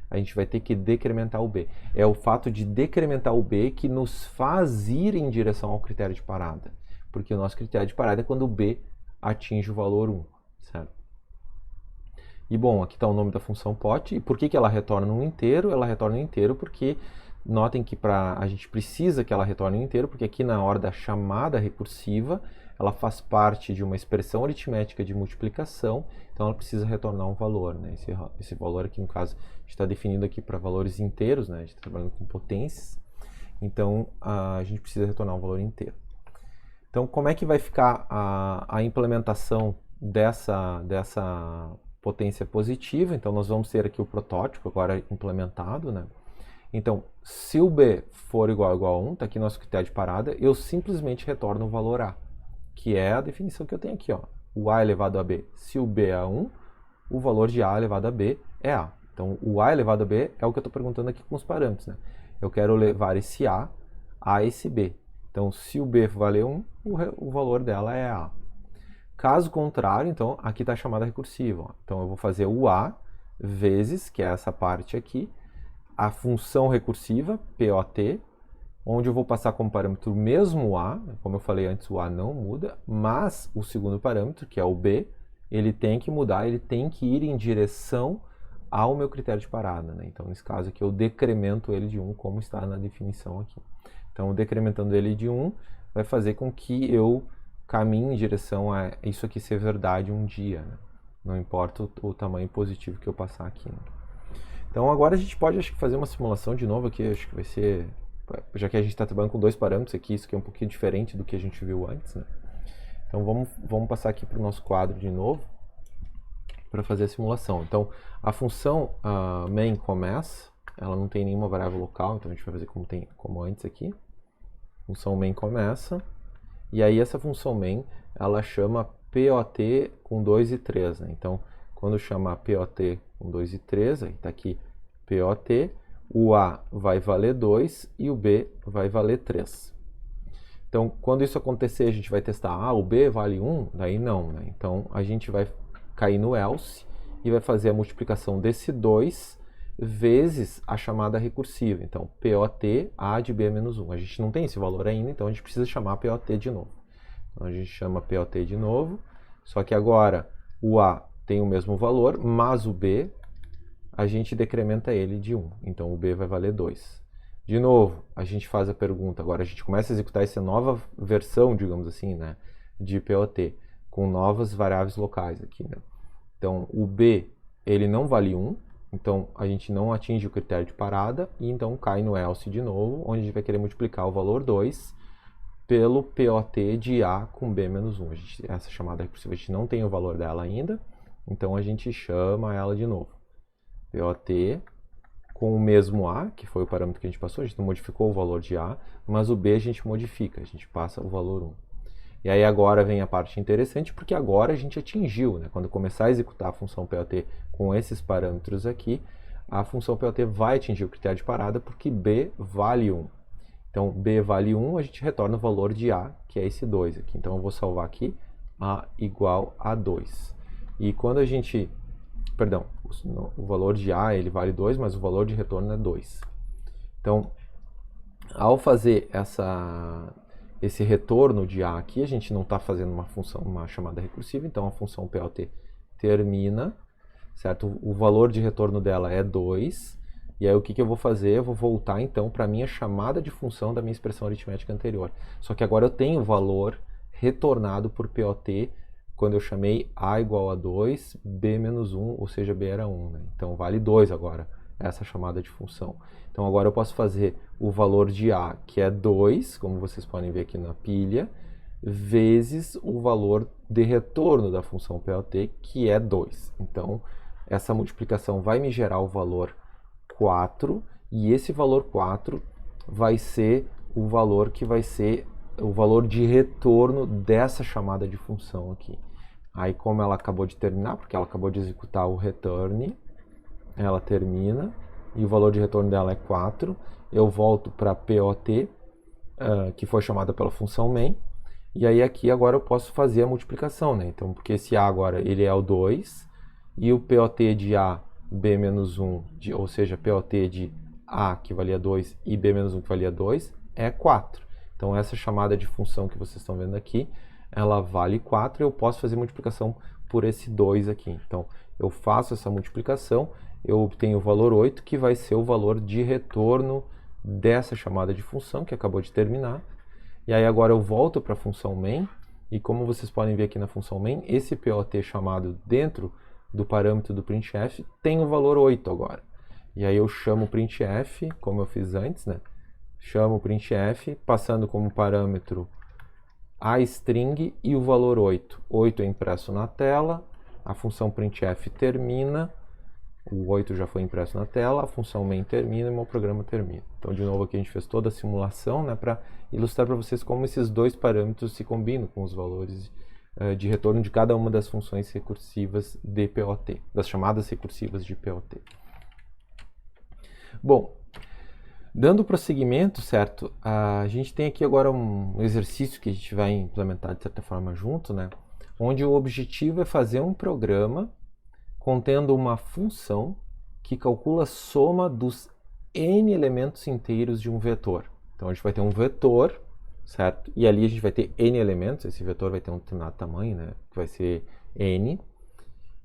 a gente vai ter que decrementar o B. É o fato de decrementar o B que nos faz ir em direção ao critério de parada. Porque o nosso critério de parada é quando o B atinge o valor 1, certo? E bom, aqui está o nome da função pot. E por que ela retorna um inteiro? Ela retorna um inteiro porque, notem que a gente precisa que ela retorne um inteiro, porque aqui na hora da chamada recursiva, ela faz parte de uma expressão aritmética de multiplicação, então ela precisa retornar um valor, né? Esse valor aqui, no caso, a gente está definindo aqui para valores inteiros, né? A gente está trabalhando com potências, então a gente precisa retornar um valor inteiro. Então, como é que vai ficar a implementação dessa potência positiva? Então, nós vamos ter aqui o protótipo agora implementado, né? Então, se o B for igual a 1, está aqui nosso critério de parada, eu simplesmente retorno o valor A. que é a definição que eu tenho aqui, ó. O a elevado a b, se o b é 1, o valor de a elevado a b é a. Então, o a elevado a b é o que eu estou perguntando aqui com os parâmetros, né? Eu quero levar esse a esse b. Então, se o b valer 1, o valor dela é a. Caso contrário, então, aqui está a chamada recursiva. Ó. Então, eu vou fazer o a vezes, que é essa parte aqui, a função recursiva, POT, onde eu vou passar como parâmetro mesmo a, como eu falei antes, o a não muda, mas o segundo parâmetro, que é o b, ele tem que mudar, ele tem que ir em direção ao meu critério de parada. Né? Então, nesse caso aqui, eu decremento ele de 1, como está na definição aqui. Então, decrementando ele de 1, vai fazer com que eu caminhe em direção a isso aqui ser verdade um dia. Né? Não importa o tamanho positivo que eu passar aqui. Né? Então, agora a gente pode, acho que, fazer uma simulação de novo aqui, acho que vai ser... Já que a gente está trabalhando com 2 parâmetros aqui, isso aqui é um pouquinho diferente do que a gente viu antes. Né? Então, vamos passar aqui para o nosso quadro de novo, para fazer a simulação. Então, a função main começa, ela não tem nenhuma variável local, então a gente vai fazer como antes aqui. Função main começa, e aí essa função main, ela chama POT com 2 e 3. Né? Então, quando eu chamar POT com 2 e 3, aí está aqui POT, o A vai valer 2 e o B vai valer 3. Então, quando isso acontecer, a gente vai testar, o B vale 1? Daí não, né? Então, a gente vai cair no else e vai fazer a multiplicação desse 2 vezes a chamada recursiva. Então, POT A de B menos 1. A gente não tem esse valor ainda, então a gente precisa chamar POT de novo. Então, a gente chama POT de novo, só que agora o A tem o mesmo valor, mas o B, a gente decrementa ele de 1. Então, o B vai valer 2. De novo, a gente faz a pergunta, agora a gente começa a executar essa nova versão, digamos assim, né, de POT, com novas variáveis locais aqui. Né? Então, o B, ele não vale 1, então a gente não atinge o critério de parada, e então cai no else de novo, onde a gente vai querer multiplicar o valor 2 pelo POT de A com B menos 1. Essa chamada recursiva, a gente não tem o valor dela ainda, então a gente chama ela de novo. POT com o mesmo A, que foi o parâmetro que a gente passou, a gente não modificou o valor de A, mas o B a gente modifica, a gente passa o valor 1. E aí agora vem a parte interessante, porque agora a gente atingiu, né? Quando começar a executar a função POT com esses parâmetros aqui, a função POT vai atingir o critério de parada, porque B vale 1. Então, B vale 1, a gente retorna o valor de A, que é esse 2 aqui. Então, eu vou salvar aqui, A igual a 2. E quando a gente... Perdão, o valor de A ele vale 2, mas o valor de retorno é 2. Então, ao fazer esse retorno de A aqui, a gente não está fazendo uma chamada recursiva, então a função POT termina, certo? O valor de retorno dela é 2, e aí o que eu vou fazer? Eu vou voltar então para a minha chamada de função da minha expressão aritmética anterior. Só que agora eu tenho o valor retornado por POT quando eu chamei A igual a 2, B menos 1, ou seja, B era 1. Né? Então vale 2 agora essa chamada de função. Então agora eu posso fazer o valor de A, que é 2, como vocês podem ver aqui na pilha, vezes o valor de retorno da função POT, que é 2. Então essa multiplicação vai me gerar o valor 4, e esse valor 4 vai ser o valor que vai ser o valor de retorno dessa chamada de função aqui. Aí, como ela acabou de terminar, porque ela acabou de executar o return, ela termina, e o valor de retorno dela é 4, eu volto para POT, que foi chamada pela função main, e aí aqui agora eu posso fazer a multiplicação, né? Então, porque esse A agora ele é o 2, e o POT de A, B menos 1, ou seja, POT de A que valia 2 e B menos 1 que valia 2, é 4. Então, essa chamada de função que vocês estão vendo aqui, ela vale 4 e eu posso fazer multiplicação por esse 2 aqui. Então, eu faço essa multiplicação, eu obtenho o valor 8, que vai ser o valor de retorno dessa chamada de função, que acabou de terminar. E aí, agora eu volto para a função main, e como vocês podem ver aqui na função main, esse POT chamado dentro do parâmetro do printf tem o valor 8 agora. E aí eu chamo o printf, como eu fiz antes, né? Chamo o printf, passando como parâmetro a string e o valor 8. 8 é impresso na tela, a função printf termina, O 8 já foi impresso na tela, a função main termina e o meu programa termina. Então, de novo, aqui a gente fez toda a simulação, né, para ilustrar para vocês como esses dois parâmetros se combinam com os valores de retorno de cada uma das funções recursivas de POT, das chamadas recursivas de POT. Bom, dando prosseguimento, certo? A gente tem aqui agora um exercício que a gente vai implementar de certa forma junto, né? Onde o objetivo é fazer um programa contendo uma função que calcula a soma dos n elementos inteiros de um vetor. Então a gente vai ter um vetor, certo? E ali a gente vai ter n elementos, esse vetor vai ter um determinado tamanho, né? Que vai ser n,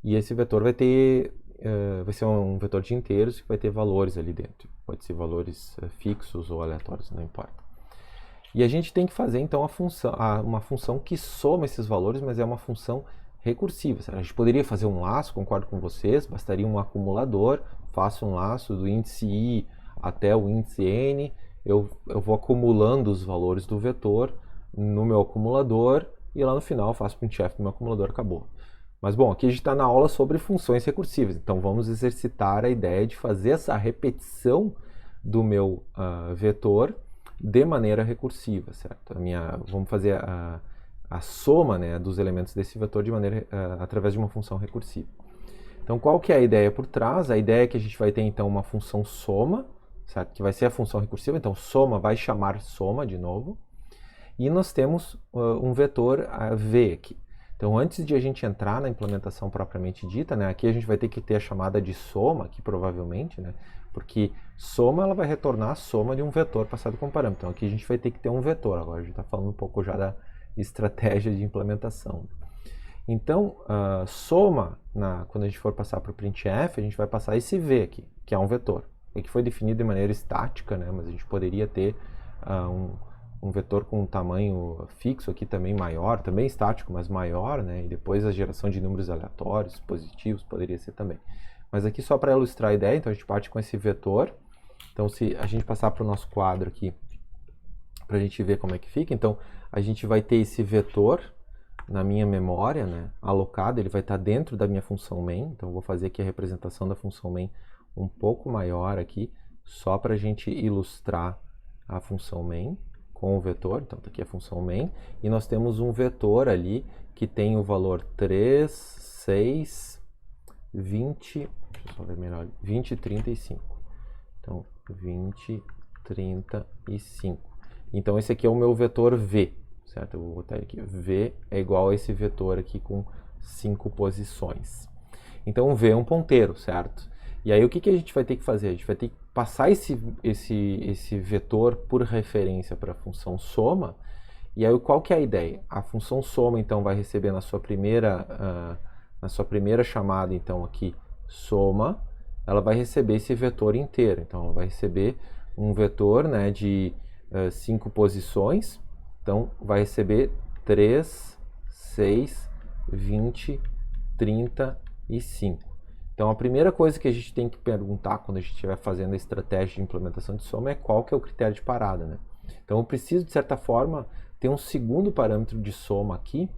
e esse vetor vai ter vai ser um vetor de inteiros que vai ter valores ali dentro. Pode ser valores fixos ou aleatórios, não importa. E a gente tem que fazer então uma função que soma esses valores, mas é uma função recursiva. Certo? A gente poderia fazer um laço, concordo com vocês, bastaria um acumulador, faço um laço do índice i até o índice n, eu vou acumulando os valores do vetor no meu acumulador e lá no final faço printf do meu acumulador, acabou. Mas bom, aqui a gente está na aula sobre funções recursivas, então vamos exercitar a ideia de fazer essa repetição do meu vetor de maneira recursiva, certo? Vamos fazer a soma, né, dos elementos desse vetor de maneira, através de uma função recursiva. Então qual que é a ideia por trás? A ideia é que a gente vai ter então uma função soma, certo? Que vai ser a função recursiva, então soma vai chamar soma de novo, e nós temos um vetor v aqui. Então, antes de a gente entrar na implementação propriamente dita, né, aqui a gente vai ter que ter a chamada de soma, aqui provavelmente, né, porque soma ela vai retornar a soma de um vetor passado como parâmetro. Então, aqui a gente vai ter que ter um vetor. Agora, a gente está falando um pouco já da estratégia de implementação. Então, soma, quando a gente for passar para o printf, a gente vai passar esse v aqui, que é um vetor. Aqui foi definido de maneira estática, né, mas a gente poderia ter um vetor com um tamanho fixo aqui também maior, também estático, mas maior, né? E depois a geração de números aleatórios, positivos, poderia ser também. Mas aqui só para ilustrar a ideia, então a gente parte com esse vetor. Então se a gente passar para o nosso quadro aqui, para a gente ver como é que fica, então a gente vai ter esse vetor na minha memória, né? Alocado, ele vai estar dentro da minha função main, então eu vou fazer aqui a representação da função main um pouco maior aqui, só para a gente ilustrar a função main com o vetor. Então, tá aqui a função main, e nós temos um vetor ali que tem o valor 3, 6, 20, deixa eu só ver melhor, 20 e 35. Então, 20, 35. Então, esse aqui é o meu vetor v, certo? Eu vou botar aqui, v é igual a esse vetor aqui com 5 posições. Então, o v é um ponteiro, certo? E aí, o que a gente vai ter que fazer? A gente vai ter que passar esse vetor por referência para a função soma. E aí, qual que é a ideia? A função soma, então, vai receber na sua primeira chamada, então, aqui, soma, ela vai receber esse vetor inteiro. Então, ela vai receber um vetor, né, de 5 posições. Então, vai receber 3, 6, 20, 35. Então, a primeira coisa que a gente tem que perguntar quando a gente estiver fazendo a estratégia de implementação de soma é qual que é o critério de parada, né? Então, eu preciso, de certa forma, ter um segundo parâmetro de soma aqui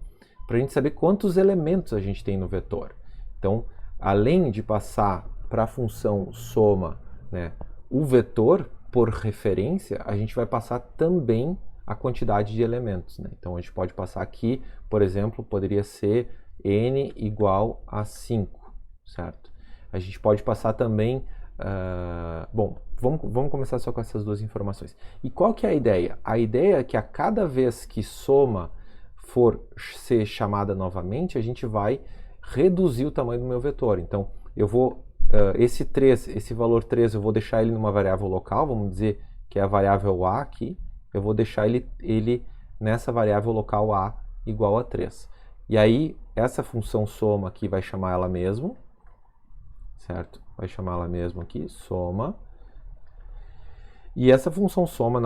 para a gente saber quantos elementos a gente tem no vetor. Então, além de passar para a função soma, né, o vetor por referência, a gente vai passar também a quantidade de elementos, né? Então, a gente pode passar aqui, por exemplo, poderia ser n igual a 5. Certo? A gente pode passar também... bom, vamos começar só com essas duas informações. E qual que é a ideia? A ideia é que a cada vez que soma for ser chamada novamente, a gente vai reduzir o tamanho do meu vetor. Então, eu vou... esse valor 3, eu vou deixar ele numa variável local, vamos dizer que é a variável a aqui. Eu vou deixar ele nessa variável local a igual a 3. E aí, essa função soma aqui vai chamar ela mesmo, certo? Vai chamar ela mesmo aqui, soma. E essa função soma,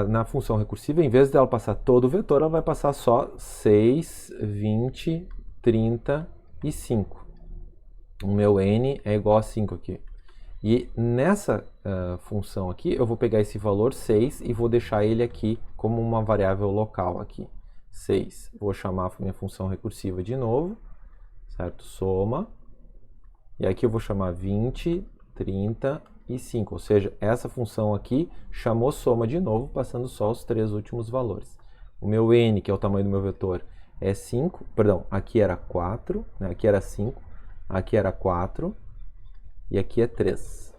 na função recursiva, em vez dela passar todo o vetor, ela vai passar só 6, 20, 35. O meu n é igual a 5 aqui. E nessa função aqui, eu vou pegar esse valor 6 e vou deixar ele aqui como uma variável local aqui. 6. Vou chamar a minha função recursiva de novo, certo? Soma. E aqui eu vou chamar 20, 35, ou seja, essa função aqui chamou soma de novo, passando só os 3 últimos valores. O meu n, que é o tamanho do meu vetor, é 5, perdão, aqui era 4, né? Aqui era 5, aqui era 4 e aqui é 3,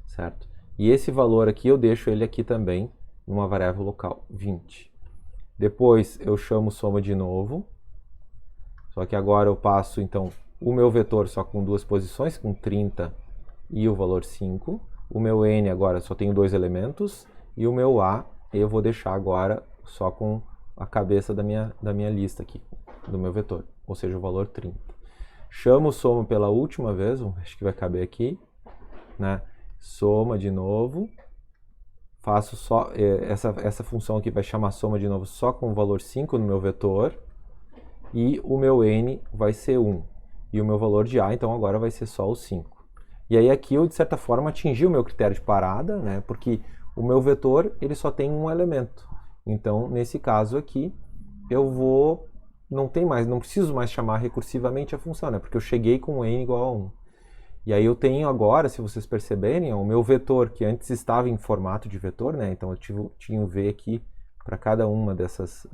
certo? E esse valor aqui eu deixo ele aqui também numa variável local, 20. Depois eu chamo soma de novo, só que agora eu passo então o meu vetor só com 2 posições, com 30 e o valor 5. O meu n agora só tem 2 elementos e o meu a eu vou deixar agora só com a cabeça da minha lista aqui, do meu vetor, ou seja, o valor 30. Chamo soma pela última vez, acho que vai caber aqui, né? Soma de novo, faço só, essa função aqui vai chamar soma de novo só com o valor 5 no meu vetor, e o meu n vai ser 1, e o meu valor de a, então agora vai ser só o 5. E aí aqui eu, de certa forma, atingi o meu critério de parada, né? Porque o meu vetor, ele só tem um elemento. Então, nesse caso aqui, não preciso mais chamar recursivamente a função, né? Porque eu cheguei com n igual a 1. E aí eu tenho agora, se vocês perceberem, o meu vetor, que antes estava em formato de vetor, né? Então eu tinha um v aqui para cada uma dessas,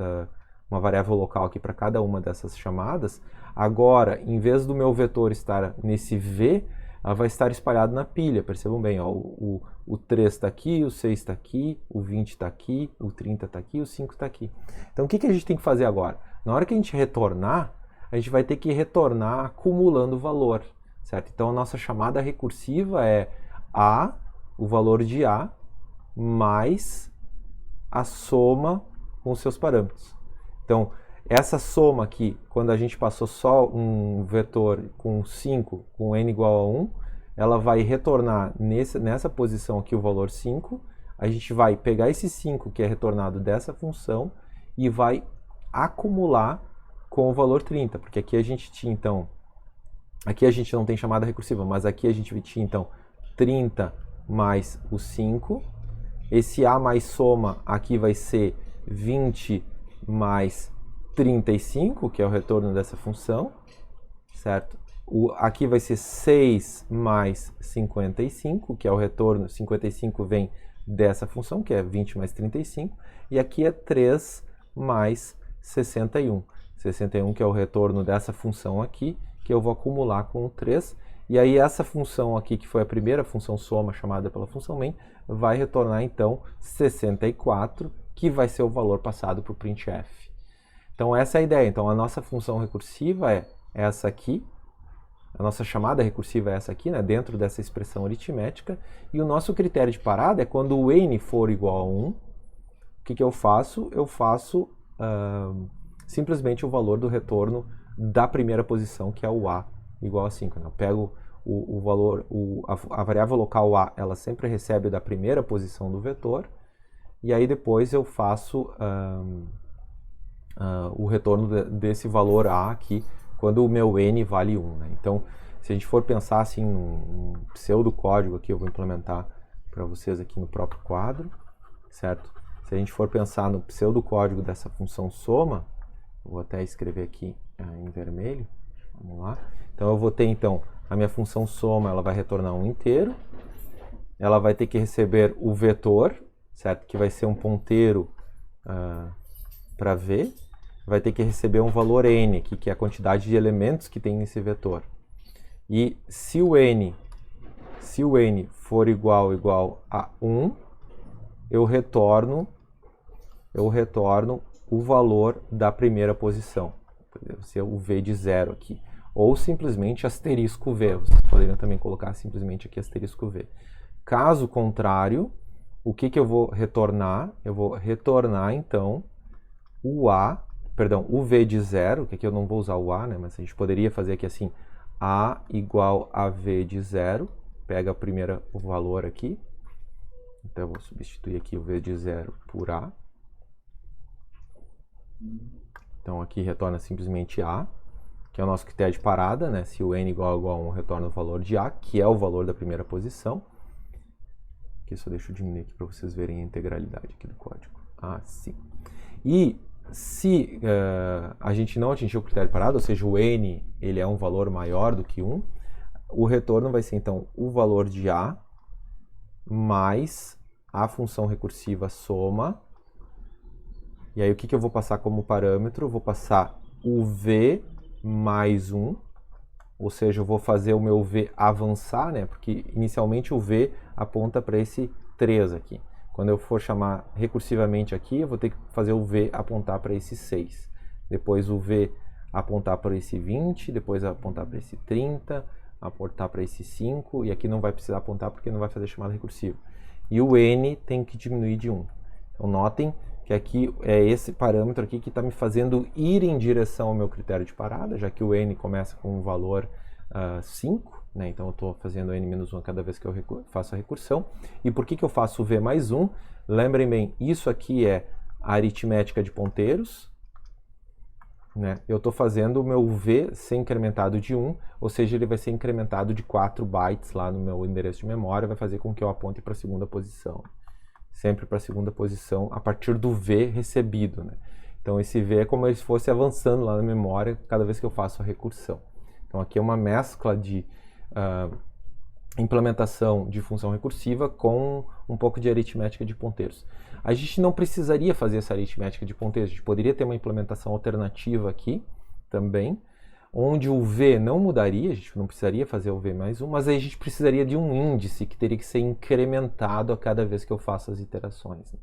uma variável local aqui para cada uma dessas chamadas. Agora, em vez do meu vetor estar nesse v, ela vai estar espalhado na pilha, percebam bem, ó, o 3 está aqui, o 6 está aqui, o 20 está aqui, o 30 está aqui, o 5 está aqui. Então o que a gente tem que fazer agora? Na hora que a gente retornar, a gente vai ter que retornar acumulando valor, certo? Então a nossa chamada recursiva é a, o valor de a, mais a soma com os seus parâmetros. Então, essa soma aqui, quando a gente passou só um vetor com 5, com n igual a 1, ela vai retornar nessa posição aqui o valor 5. A gente vai pegar esse 5 que é retornado dessa função e vai acumular com o valor 30, porque aqui a gente tinha, então, aqui a gente não tem chamada recursiva, mas aqui a gente tinha, então, 30 mais o 5. Esse a mais soma aqui vai ser 20 mais 35, que é o retorno dessa função, certo? Aqui vai ser 6 mais 55, que é o retorno, 55 vem dessa função, que é 20 mais 35, e aqui é 3 mais 61. 61 que é o retorno dessa função aqui, que eu vou acumular com o 3, e aí essa função aqui, que foi a primeira função soma chamada pela função main, vai retornar então 64, que vai ser o valor passado para o printf. Então essa é a ideia. Então a nossa função recursiva é essa aqui, a nossa chamada recursiva é essa aqui, né, dentro dessa expressão aritmética, e o nosso critério de parada é quando o n for igual a 1, o que eu faço? Eu faço simplesmente o valor do retorno da primeira posição, que é o a igual a 5. Né? Eu pego o valor, a variável local a, ela sempre recebe da primeira posição do vetor, e aí depois eu faço o retorno desse valor a aqui, quando o meu n vale 1. Né? Então, se a gente for pensar assim num pseudocódigo aqui, eu vou implementar para vocês aqui no próprio quadro, certo? Se a gente for pensar no pseudocódigo dessa função soma, vou até escrever aqui em vermelho, vamos lá. Então eu vou ter então a minha função soma, ela vai retornar um inteiro, ela vai ter que receber o vetor, certo? Que vai ser um ponteiro para v, vai ter que receber um valor n aqui, que é a quantidade de elementos que tem nesse vetor. E se o n for igual a 1, eu retorno o valor da primeira posição. Deve ser o v de 0 aqui. Ou simplesmente asterisco v. Vocês poderiam também colocar simplesmente aqui asterisco v. Caso contrário, o que eu vou retornar? Eu vou retornar, então, o v de 0, que aqui eu não vou usar o a, né, mas a gente poderia fazer aqui assim, a igual a v de 0, pega o valor aqui, então eu vou substituir aqui o v de 0 por a, então aqui retorna simplesmente a, que é o nosso critério de parada, né, se o n igual a 1 retorna o valor de a, que é o valor da primeira posição, aqui só deixa eu diminuir aqui para vocês verem a integralidade aqui do código, assim, e se a gente não atingir o critério de parada, ou seja, o n ele é um valor maior do que 1, O retorno vai ser, então, o valor de A mais a função recursiva soma. E aí, o que eu vou passar como parâmetro? Eu vou passar o V mais 1, ou seja, eu vou fazer o meu V avançar, né? Porque inicialmente o V aponta para esse 3 aqui. Quando eu for chamar recursivamente aqui, eu vou ter que fazer o V apontar para esse 6. Depois o V apontar para esse 20, depois apontar para esse 30, apontar para esse 5, e aqui não vai precisar apontar porque não vai fazer chamada recursiva. E o N tem que diminuir de 1. Então notem que aqui é esse parâmetro aqui que está me fazendo ir em direção ao meu critério de parada, já que o N começa com um valor 5, né? Então eu estou fazendo N-1 cada vez que eu faço a recursão. E por que eu faço o V mais 1? Lembrem bem, isso aqui é a aritmética de ponteiros, né? Eu estou fazendo o meu V ser incrementado de 1, ou seja, ele vai ser incrementado de 4 bytes lá no meu endereço de memória, vai fazer com que eu aponte para a segunda posição. Sempre para a segunda posição a partir do V recebido, né? Então esse V é como se fosse avançando lá na memória cada vez que eu faço a recursão. Então aqui é uma mescla de implementação de função recursiva com um pouco de aritmética de ponteiros. A gente não precisaria fazer essa aritmética de ponteiros, a gente poderia ter uma implementação alternativa aqui também, onde o V não mudaria, a gente não precisaria fazer o V mais 1, mas aí a gente precisaria de um índice que teria que ser incrementado a cada vez que eu faço as iterações.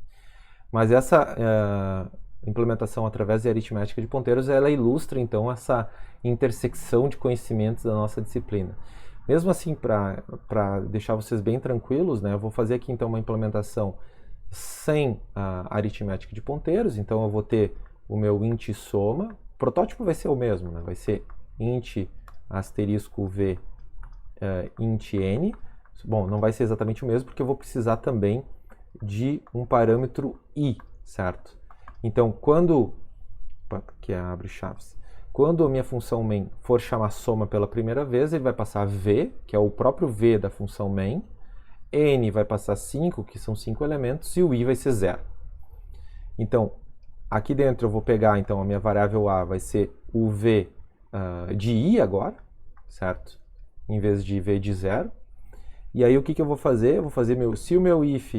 Mas essa implementação através da aritmética de ponteiros, ela ilustra então essa intersecção de conhecimentos da nossa disciplina. Mesmo assim, para deixar vocês bem tranquilos, né, eu vou fazer aqui então uma implementação sem a aritmética de ponteiros, então eu vou ter o meu int soma, o protótipo vai ser o mesmo, né, vai ser int asterisco v int n. Bom, não vai ser exatamente o mesmo porque eu vou precisar também de um parâmetro i, certo? Então, quando abre chaves, quando a minha função main for chamar soma pela primeira vez, ele vai passar v, que é o próprio v da função main, n vai passar 5, que são 5 elementos, e o i vai ser 0. Então, aqui dentro eu vou pegar, então, a minha variável a vai ser o v de i agora, certo? Em vez de v de 0. E aí o que eu vou fazer? Eu vou fazer se o meu if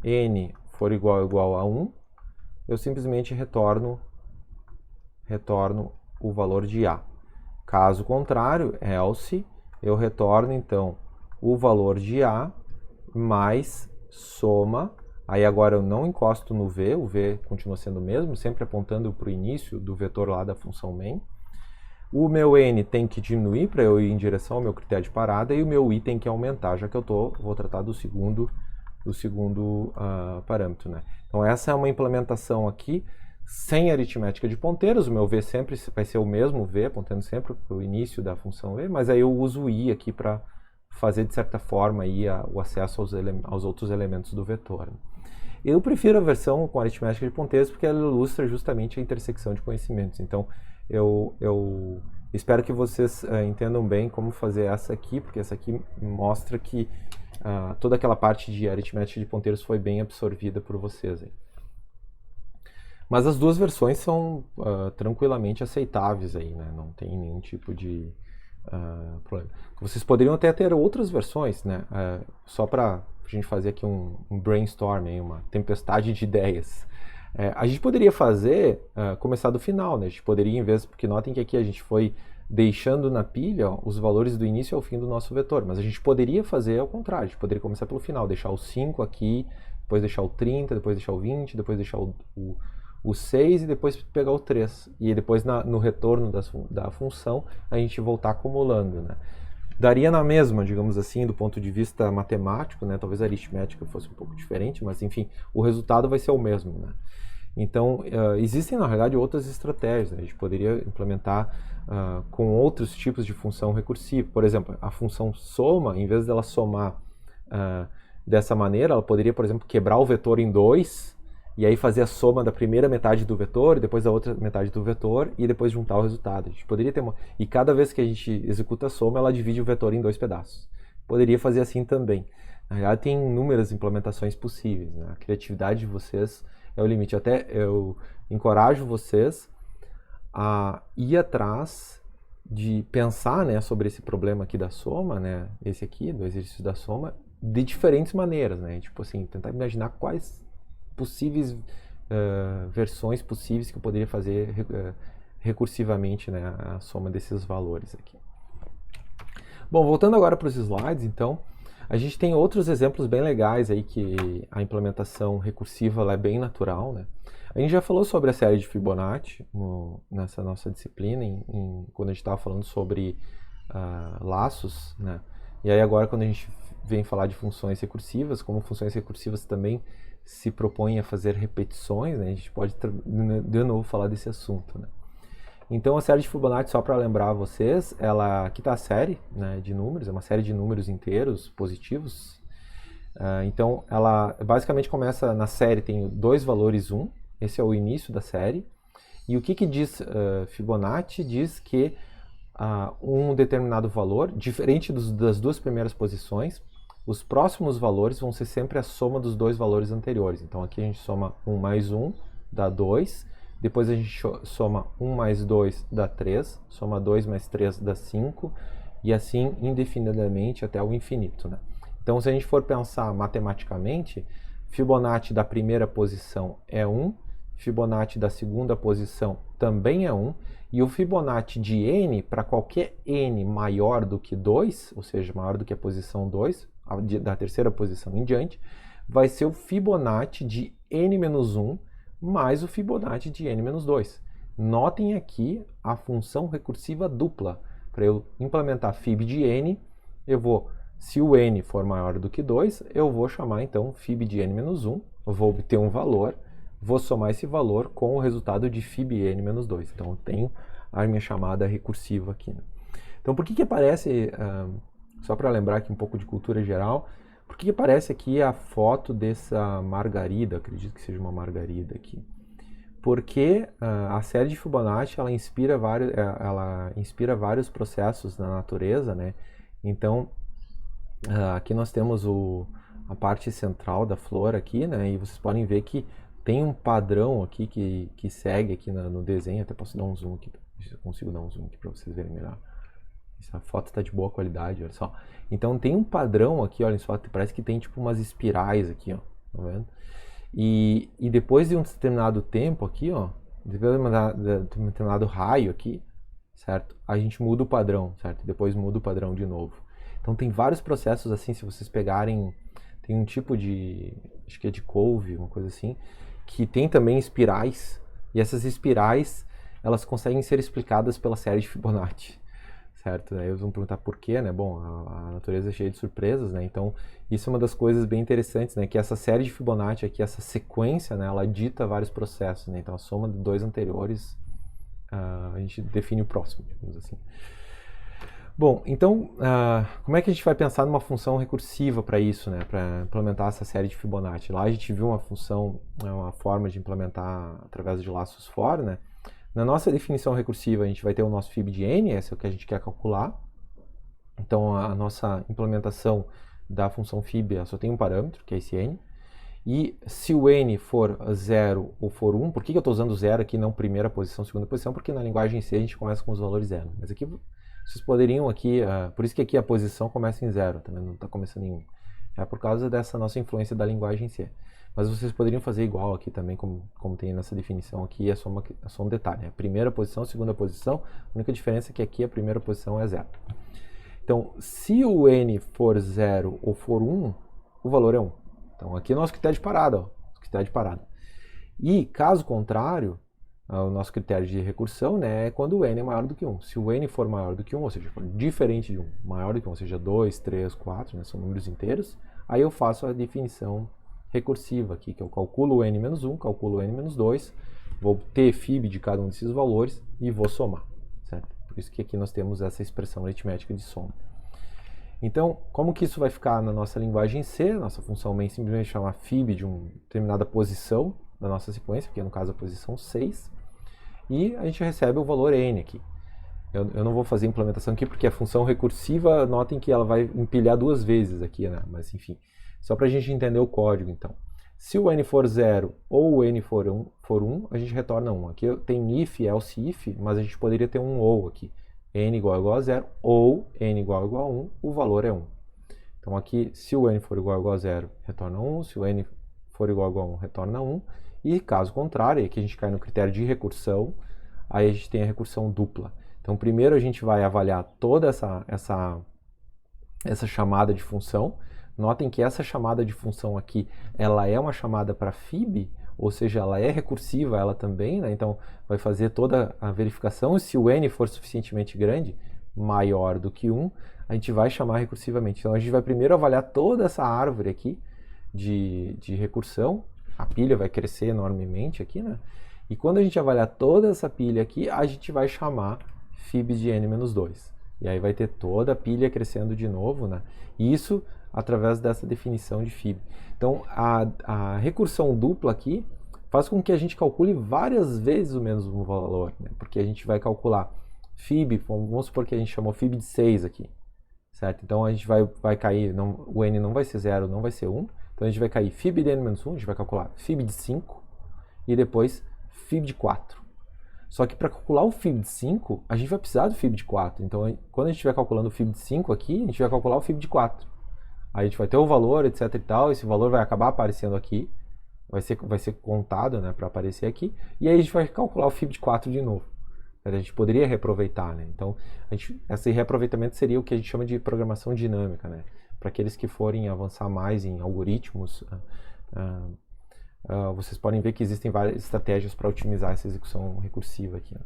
n for igual a 1, eu simplesmente retorno o valor de a. Caso contrário, else, eu retorno então o valor de a mais soma. Aí agora eu não encosto no v, o v continua sendo o mesmo, sempre apontando para o início do vetor lá da função main. O meu n tem que diminuir para eu ir em direção ao meu critério de parada e o meu i tem que aumentar, já que eu vou tratar do segundo parâmetro, né? Então essa é uma implementação aqui sem aritmética de ponteiros. O meu v sempre vai ser o mesmo v, apontando sempre para o início da função v, mas aí eu uso o i aqui para fazer, de certa forma, aí, o acesso aos outros elementos do vetor. Eu prefiro a versão com aritmética de ponteiros porque ela ilustra justamente a intersecção de conhecimentos. Então, eu espero que vocês entendam bem como fazer essa aqui, porque essa aqui mostra que toda aquela parte de aritmética de ponteiros foi bem absorvida por vocês. Aí. Mas as duas versões são tranquilamente aceitáveis aí, né? Não tem nenhum tipo de problema. Vocês poderiam até ter outras versões, né? Só para a gente fazer aqui um brainstorm, uma tempestade de ideias. A gente poderia começar do final, né? A gente poderia, porque notem que aqui a gente foi deixando na pilha os valores do início ao fim do nosso vetor, mas a gente poderia fazer ao contrário, a gente poderia começar pelo final, deixar o 5 aqui, depois deixar o 30, depois deixar o 20, depois deixar o 6 e depois pegar o 3. E depois no retorno da função a gente voltar acumulando, né? Daria na mesma, digamos assim, do ponto de vista matemático, né? Talvez a aritmética fosse um pouco diferente, mas enfim, o resultado vai ser o mesmo, né? Então, existem na realidade outras estratégias, né? A gente poderia implementar com outros tipos de função recursiva. Por exemplo, a função soma, em vez dela somar dessa maneira, ela poderia, por exemplo, quebrar o vetor em 2 e aí fazer a soma da primeira metade do vetor, depois da outra metade do vetor e depois juntar o resultado. A gente poderia ter E cada vez que a gente executa a soma, ela divide o vetor em 2 pedaços. Poderia fazer assim também. Na realidade, tem inúmeras implementações possíveis, né? A criatividade de vocês é o limite. Até eu encorajo vocês a ir atrás de pensar, né, sobre esse problema aqui da soma, né, esse aqui, do exercício da soma, de diferentes maneiras, né, tipo assim, tentar imaginar quais possíveis versões possíveis que eu poderia fazer recursivamente, né, a soma desses valores aqui. Bom, voltando agora para os slides, então, a gente tem outros exemplos bem legais aí que a implementação recursiva ela é bem natural, né? A gente já falou sobre a série de Fibonacci nessa nossa disciplina, quando a gente estava falando sobre laços, né? E aí agora quando a gente vem falar de funções recursivas, como funções recursivas também se propõem a fazer repetições, né? A gente pode de novo falar desse assunto, né? Então a série de Fibonacci, só para lembrar vocês, aqui está a série, né, de números, é uma série de números inteiros positivos. Então ela basicamente começa na série, tem dois valores 1, esse é o início da série. E o que diz Fibonacci? Diz que um determinado valor, diferente das duas primeiras posições, os próximos valores vão ser sempre a soma dos dois valores anteriores. Então aqui a gente soma 1 mais 1, dá 2. Depois a gente soma 1 mais 2 dá 3, soma 2 mais 3 dá 5, e assim indefinidamente até o infinito, né? Então, se a gente for pensar matematicamente, Fibonacci da primeira posição é 1, Fibonacci da segunda posição também é 1, e o Fibonacci de n, para qualquer n maior do que 2, ou seja, maior do que a posição 2, da terceira posição em diante, vai ser o Fibonacci de n-1, mais o Fibonacci de n-2. Notem aqui a função recursiva dupla. Para eu implementar Fib de n, se o n for maior do que 2, eu vou chamar então Fib de n-1, eu vou obter um valor, vou somar esse valor com o resultado de Fib n-2. Então eu tenho a minha chamada recursiva aqui, né? Então por que aparece, só para lembrar aqui um pouco de cultura geral, por que aparece aqui a foto dessa margarida? Acredito que seja uma margarida aqui. Porque a série de Fibonacci ela inspira vários processos na natureza, né? Então, aqui nós temos a parte central da flor aqui, né? E vocês podem ver que tem um padrão aqui que segue aqui no desenho. Até posso dar um zoom aqui, se eu consigo dar um zoom aqui para vocês verem melhor. Essa foto está de boa qualidade, olha só. Então tem um padrão aqui, olha só, parece que tem tipo umas espirais aqui, ó, tá vendo? E depois de um determinado tempo aqui, ó, depois de um determinado raio aqui, certo? A gente muda o padrão, certo? E depois muda o padrão de novo. Então tem vários processos assim, se vocês pegarem, tem um tipo de, acho que é de couve, uma coisa assim, que tem também espirais, e essas espirais, elas conseguem ser explicadas pela série de Fibonacci. Certo? Aí eles vão perguntar por quê, né? Bom, a natureza é cheia de surpresas, né? Então, isso é uma das coisas bem interessantes, né? Que essa série de Fibonacci aqui, essa sequência, né? Ela dita vários processos, né? Então, a soma de dois anteriores, a gente define o próximo, digamos assim. Bom, então, como é que a gente vai pensar numa função recursiva para isso, né? Para implementar essa série de Fibonacci? Lá a gente viu uma forma de implementar através de laços for, né? Na nossa definição recursiva, a gente vai ter o nosso Fib de n, esse é o que a gente quer calcular. Então, a nossa implementação da função Fib só tem um parâmetro, que é esse n. E se o n for 0 ou for 1, por que eu estou usando 0 aqui, não primeira posição, segunda posição? Porque na linguagem C a gente começa com os valores 0. Mas aqui, vocês poderiam aqui, por isso que aqui a posição começa em 0, também não está começando em 1. É por causa dessa nossa influência da linguagem C. Mas vocês poderiam fazer igual aqui também, como tem nessa definição aqui, é só um detalhe. A primeira posição, segunda posição, a única diferença é que aqui a primeira posição é 0. Então, se o n for 0 ou for 1, o valor é 1. Então, aqui é o nosso critério de parada, ó, critério de parada. E, caso contrário, o nosso critério de recursão, né, é quando o n é maior do que 1. Se o n for maior do que 1, ou seja, for diferente de 1, maior do que 1, ou seja, 2, 3, 4, né, são números inteiros, aí eu faço a definição recursiva aqui, que eu calculo o n-1, calculo o n-2, vou obter Fib de cada um desses valores e vou somar, certo? Por isso que aqui nós temos essa expressão aritmética de soma. Então, como que isso vai ficar na nossa linguagem C? Nossa função main simplesmente chama Fib de uma determinada posição da nossa sequência, que é no caso a posição 6, e a gente recebe o valor n aqui. Eu não vou fazer a implementação aqui porque a função recursiva, notem que ela vai empilhar duas vezes aqui, né? Mas enfim, só para a gente entender o código, então. Se o n for 0 ou o n for 1, a gente retorna 1. Aqui tem if, else if, mas a gente poderia ter um ou aqui. n igual a 0 ou n igual a 1, o valor é 1. Então aqui, se o n for igual a 0, retorna 1, se o n for igual a 1, retorna 1, e caso contrário, aqui a gente cai no critério de recursão, aí a gente tem a recursão dupla. Então primeiro a gente vai avaliar toda essa chamada de função. Notem que essa chamada de função aqui, ela é uma chamada para fib, ou seja, ela é recursiva ela também, né? Então vai fazer toda a verificação, e se o n for suficientemente grande, maior do que 1, a gente vai chamar recursivamente. Então a gente vai primeiro avaliar toda essa árvore aqui de recursão, a pilha vai crescer enormemente aqui, né? E quando a gente avaliar toda essa pilha aqui, a gente vai chamar fib de n-2. E aí vai ter toda a pilha crescendo de novo, né? E isso através dessa definição de fib. Então, a recursão dupla aqui faz com que a gente calcule várias vezes o mesmo valor, né? Porque a gente vai calcular fib, vamos supor que a gente chamou fib de 6 aqui, certo? Então, a gente vai cair, o n não vai ser 0, não vai ser 1. Então, a gente vai cair fib de n-1, a gente vai calcular fib de 5 e depois fib de 4. Só que para calcular o fib de 5, a gente vai precisar do fib de 4. Então, quando a gente estiver calculando o fib de 5 aqui, a gente vai calcular o fib de 4. Aí a gente vai ter o valor, etc e tal, esse valor vai acabar aparecendo aqui, vai ser contado, né, para aparecer aqui, e aí a gente vai calcular o fib de 4 de novo. A gente poderia reaproveitar, né? Então, esse reaproveitamento seria o que a gente chama de programação dinâmica, né? Para aqueles que forem avançar mais em algoritmos, vocês podem ver que existem várias estratégias para otimizar essa execução recursiva aqui, né?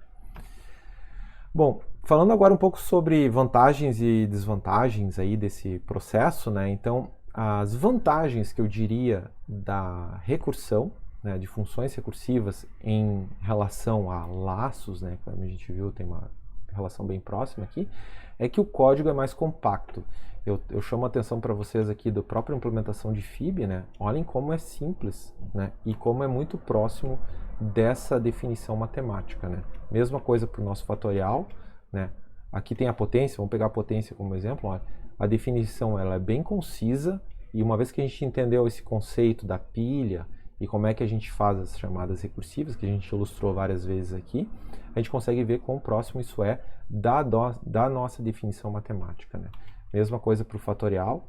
Bom, falando agora um pouco sobre vantagens e desvantagens aí desse processo, né? Então, as vantagens que eu diria da recursão, né, de funções recursivas em relação a laços, né, como a gente viu, tem uma relação bem próxima aqui, é que o código é mais compacto. Eu chamo a atenção para vocês aqui da própria implementação de fib, né? Olhem como é simples, né? E como é muito próximo dessa definição matemática, né? Mesma coisa para o nosso fatorial, né? Aqui tem a potência, vamos pegar a potência como exemplo. Olha, a definição ela é bem concisa, e uma vez que a gente entendeu esse conceito da pilha e como é que a gente faz as chamadas recursivas, que a gente ilustrou várias vezes aqui, a gente consegue ver quão próximo isso é da nossa definição matemática, né? Mesma coisa para o fatorial.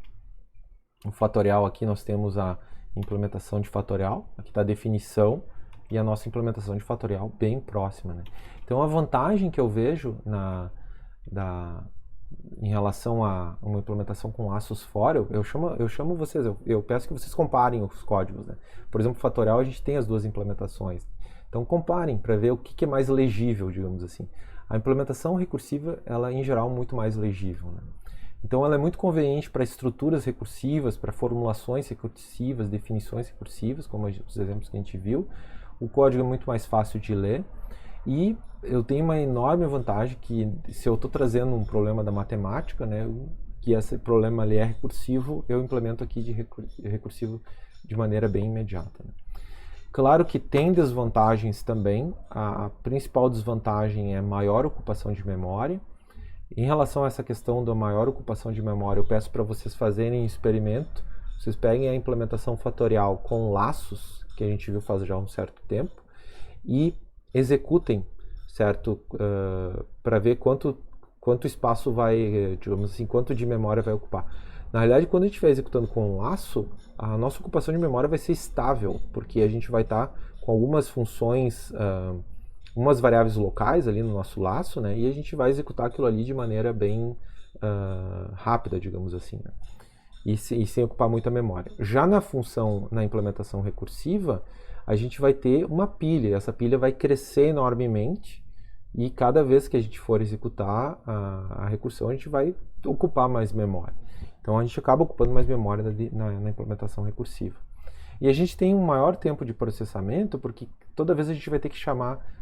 O fatorial aqui nós temos a implementação de fatorial, aqui está a definição e a nossa implementação de fatorial bem próxima, né? Então a vantagem que eu vejo em relação a uma implementação com laços fora, eu chamo vocês, eu peço que vocês comparem os códigos, né? Por exemplo, fatorial a gente tem as duas implementações. Então comparem para ver o que é mais legível, digamos assim. A implementação recursiva, ela é em geral muito mais legível, né? Então ela é muito conveniente para estruturas recursivas, para formulações recursivas, definições recursivas, como os exemplos que a gente viu. O código é muito mais fácil de ler e eu tenho uma enorme vantagem que se eu estou trazendo um problema da matemática, né, que esse problema ali é recursivo, eu implemento aqui de recursivo de maneira bem imediata, né? Claro que tem desvantagens também. A principal desvantagem é maior ocupação de memória. Em relação a essa questão da maior ocupação de memória, eu peço para vocês fazerem um experimento. Vocês peguem a implementação fatorial com laços, que a gente viu faz já um certo tempo, e executem, certo? Para ver quanto espaço vai, digamos assim, quanto de memória vai ocupar. Na realidade, quando a gente estiver executando com um laço, a nossa ocupação de memória vai ser estável, porque a gente vai estar com algumas funções, umas variáveis locais ali no nosso laço, né? E a gente vai executar aquilo ali de maneira bem rápida, digamos assim, né? E sem ocupar muita memória. Já na implementação recursiva, a gente vai ter uma pilha, essa pilha vai crescer enormemente, e cada vez que a gente for executar a recursão, a gente vai ocupar mais memória. Então a gente acaba ocupando mais memória na implementação recursiva. E a gente tem um maior tempo de processamento, porque toda vez a gente vai ter que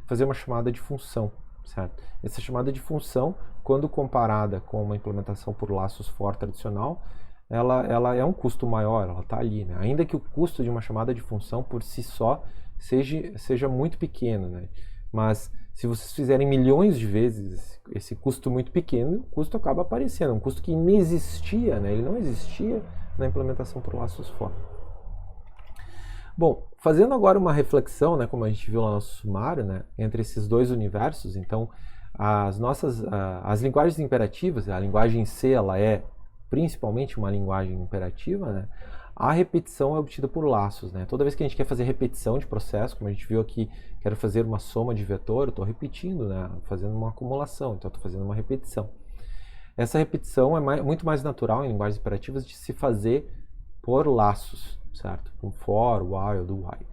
fazer uma chamada de função, certo? Essa chamada de função, quando comparada com uma implementação por laços for tradicional, ela é um custo maior, ela está ali, né? Ainda que o custo de uma chamada de função por si só seja muito pequeno, né? Mas se vocês fizerem milhões de vezes esse custo muito pequeno, o custo acaba aparecendo, um custo que não existia, né? Ele não existia na implementação por laços for. Bom, fazendo agora uma reflexão, né, como a gente viu lá no nosso sumário, né, entre esses dois universos, então as linguagens imperativas, a linguagem C, ela é principalmente uma linguagem imperativa, né? A repetição é obtida por laços, né? Toda vez que a gente quer fazer repetição de processo, como a gente viu aqui, quero fazer uma soma de vetor, eu estou repetindo, né? Fazendo uma acumulação, então eu estou fazendo uma repetição. Essa repetição é muito mais natural em linguagens imperativas de se fazer por laços, certo? Com for, while, do while.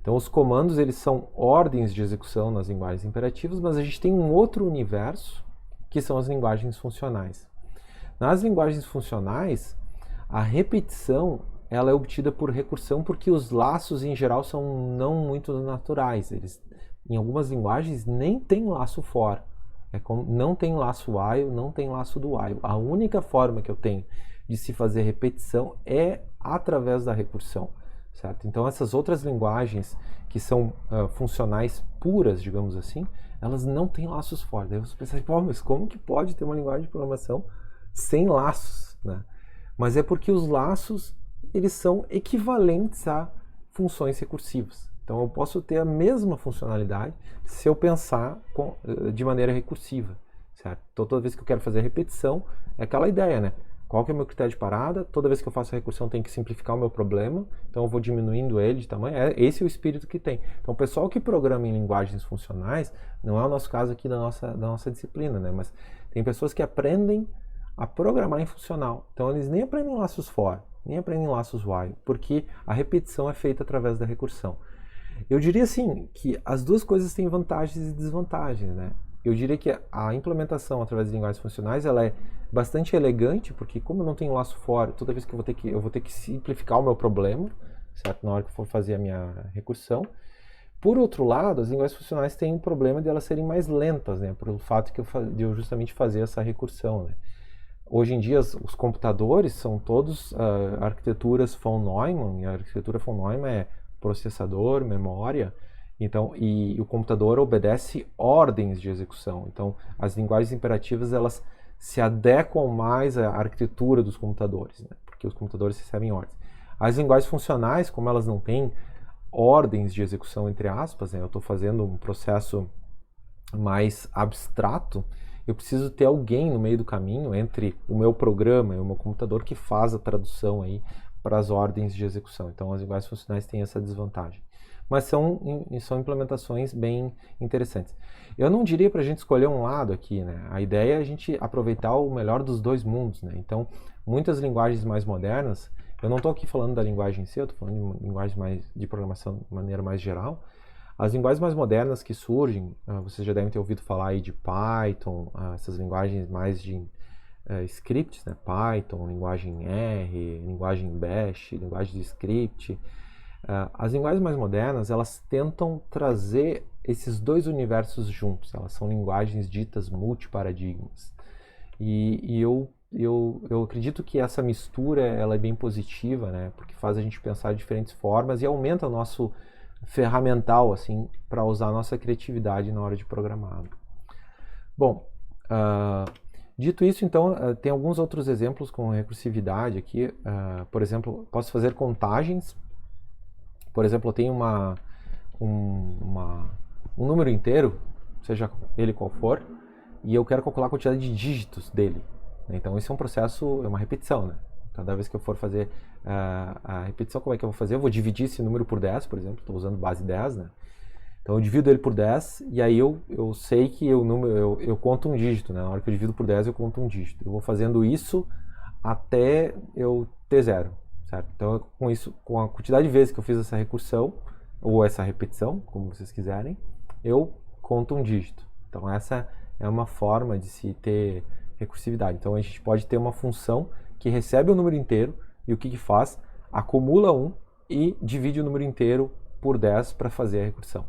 Então os comandos, eles são ordens de execução nas linguagens imperativas, mas a gente tem um outro universo, que são as linguagens funcionais. Nas linguagens funcionais, a repetição ela é obtida por recursão porque os laços em geral são não muito naturais. Eles, em algumas linguagens nem tem laço for. Não tem laço while, não tem laço do while. A única forma que eu tenho de se fazer repetição é através da recursão. Certo? Então essas outras linguagens que são funcionais puras, digamos assim, elas não têm laços for. Daí você pensa, pô, mas como que pode ter uma linguagem de programação sem laços, né? Mas é porque os laços, eles são equivalentes a funções recursivas. Então eu posso ter a mesma funcionalidade se eu pensar de maneira recursiva, certo? Então toda vez que eu quero fazer a repetição, é aquela ideia, né? Qual que é o meu critério de parada? Toda vez que eu faço a recursão, tem que simplificar o meu problema, então eu vou diminuindo ele de tamanho. Esse é o espírito que tem. Então o pessoal que programa em linguagens funcionais, não é o nosso caso aqui da nossa disciplina, né? Mas tem pessoas que aprendem a programar em funcional. Então eles nem aprendem laços for, nem aprendem laços while, porque a repetição é feita através da recursão. Eu diria assim, que as duas coisas têm vantagens e desvantagens, né? Eu diria que a implementação através de linguagens funcionais, ela é bastante elegante, porque como eu não tenho laço for, toda vez que eu vou ter que simplificar o meu problema, certo? Na hora que eu for fazer a minha recursão. Por outro lado, as linguagens funcionais têm um problema de elas serem mais lentas, né? Pelo fato de eu justamente fazer essa recursão, né? Hoje em dia, os computadores são todos arquiteturas von Neumann, e a arquitetura von Neumann é processador, memória, então, e o computador obedece ordens de execução. Então, as linguagens imperativas, elas se adequam mais à arquitetura dos computadores, né? Porque os computadores recebem ordens. As linguagens funcionais, como elas não têm ordens de execução, entre aspas, né? Eu estou fazendo um processo mais abstrato, eu preciso ter alguém no meio do caminho entre o meu programa e o meu computador que faz a tradução aí para as ordens de execução. Então as linguagens funcionais têm essa desvantagem. Mas são implementações bem interessantes. Eu não diria para a gente escolher um lado aqui, né? A ideia é a gente aproveitar o melhor dos dois mundos, né? Então, muitas linguagens mais modernas, eu não estou aqui falando da linguagem em si, eu estou falando de linguagem de programação de maneira mais geral. As linguagens mais modernas que surgem, vocês já devem ter ouvido falar aí de Python, essas linguagens mais de scripts, né? Python, linguagem R, linguagem Bash, linguagem de script. As linguagens mais modernas, elas tentam trazer esses dois universos juntos. Elas são linguagens ditas multiparadigmas. E eu acredito que essa mistura ela é bem positiva, né? Porque faz a gente pensar de diferentes formas e aumenta o nosso ferramental assim para usar a nossa criatividade na hora de programar. Bom, dito isso, então, tem alguns outros exemplos com recursividade aqui. Por exemplo, posso fazer contagens. Por exemplo, eu tenho um número inteiro, seja ele qual for, e eu quero calcular a quantidade de dígitos dele. Então, esse é um processo, é uma repetição, né? Cada vez que eu for fazer a repetição, como é que eu vou fazer? Eu vou dividir esse número por 10, por exemplo. Estou usando base 10, né? Então eu divido ele por 10 e aí eu sei que eu conto um dígito, né? Na hora que eu divido por 10, eu conto um dígito. Eu vou fazendo isso até eu ter zero, certo? Então com isso, com a quantidade de vezes que eu fiz essa recursão, ou essa repetição, como vocês quiserem, eu conto um dígito. Então essa é uma forma de se ter recursividade. Então a gente pode ter uma função que recebe o número inteiro e o que faz? Acumula 1 e divide o número inteiro por 10 para fazer a recursão.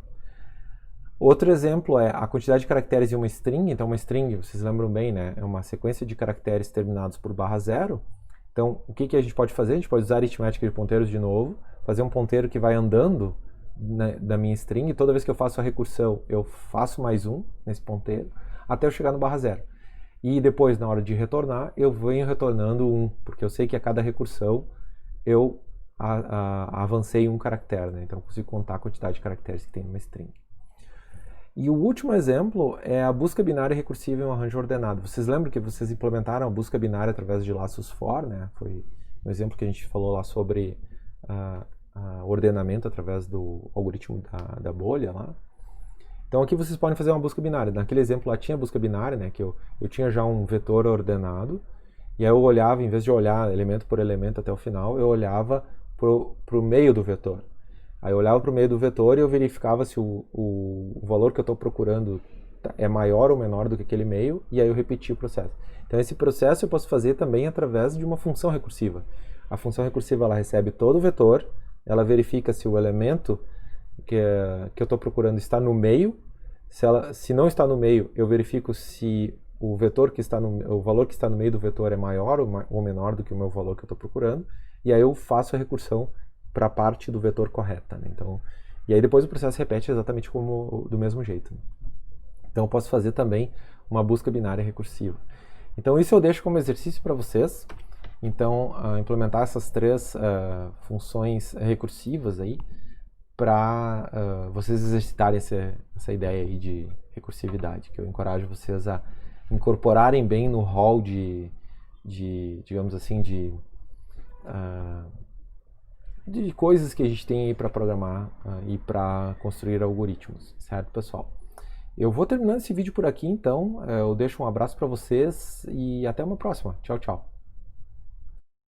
Outro exemplo é a quantidade de caracteres em uma string. Então uma string, vocês lembram bem, né? É uma sequência de caracteres terminados por /0. Então o que a gente pode fazer? A gente pode usar a aritmética de ponteiros de novo, fazer um ponteiro que vai andando da minha string. Toda vez que eu faço a recursão, eu faço mais 1 nesse ponteiro, até eu chegar no /0. E depois, na hora de retornar, eu venho retornando 1, porque eu sei que a cada recursão eu avancei um caractere, né? Então eu consigo contar a quantidade de caracteres que tem numa string. E o último exemplo é a busca binária recursiva em um arranjo ordenado. Vocês lembram que vocês implementaram a busca binária através de laços for, né? Foi um exemplo que a gente falou lá sobre ordenamento através do algoritmo da bolha lá. Então aqui vocês podem fazer uma busca binária. Naquele exemplo lá tinha busca binária, né? Que eu tinha já um vetor ordenado, e aí eu olhava, em vez de olhar elemento por elemento até o final, eu olhava para o meio do vetor. Aí eu olhava para o meio do vetor e eu verificava se o valor que eu estou procurando é maior ou menor do que aquele meio, e aí eu repetia o processo. Então esse processo eu posso fazer também através de uma função recursiva. A função recursiva ela recebe todo o vetor, ela verifica se o elemento que eu estou procurando está no meio. Se não está no meio, eu verifico se o vetor que está o valor que está no meio do vetor é maior ou menor do que o meu valor que eu estou procurando, e aí eu faço a recursão para a parte do vetor correta, né? Então, e aí depois o processo repete exatamente do mesmo jeito, né? Então eu posso fazer também uma busca binária recursiva. Então isso eu deixo como exercício para vocês. Então implementar essas três funções recursivas aí para vocês exercitarem essa ideia aí de recursividade, que eu encorajo vocês a incorporarem bem no hall digamos assim, de coisas que a gente tem aí para programar e para construir algoritmos, certo, pessoal? Eu vou terminando esse vídeo por aqui, então. Eu deixo um abraço para vocês e até uma próxima. Tchau, tchau.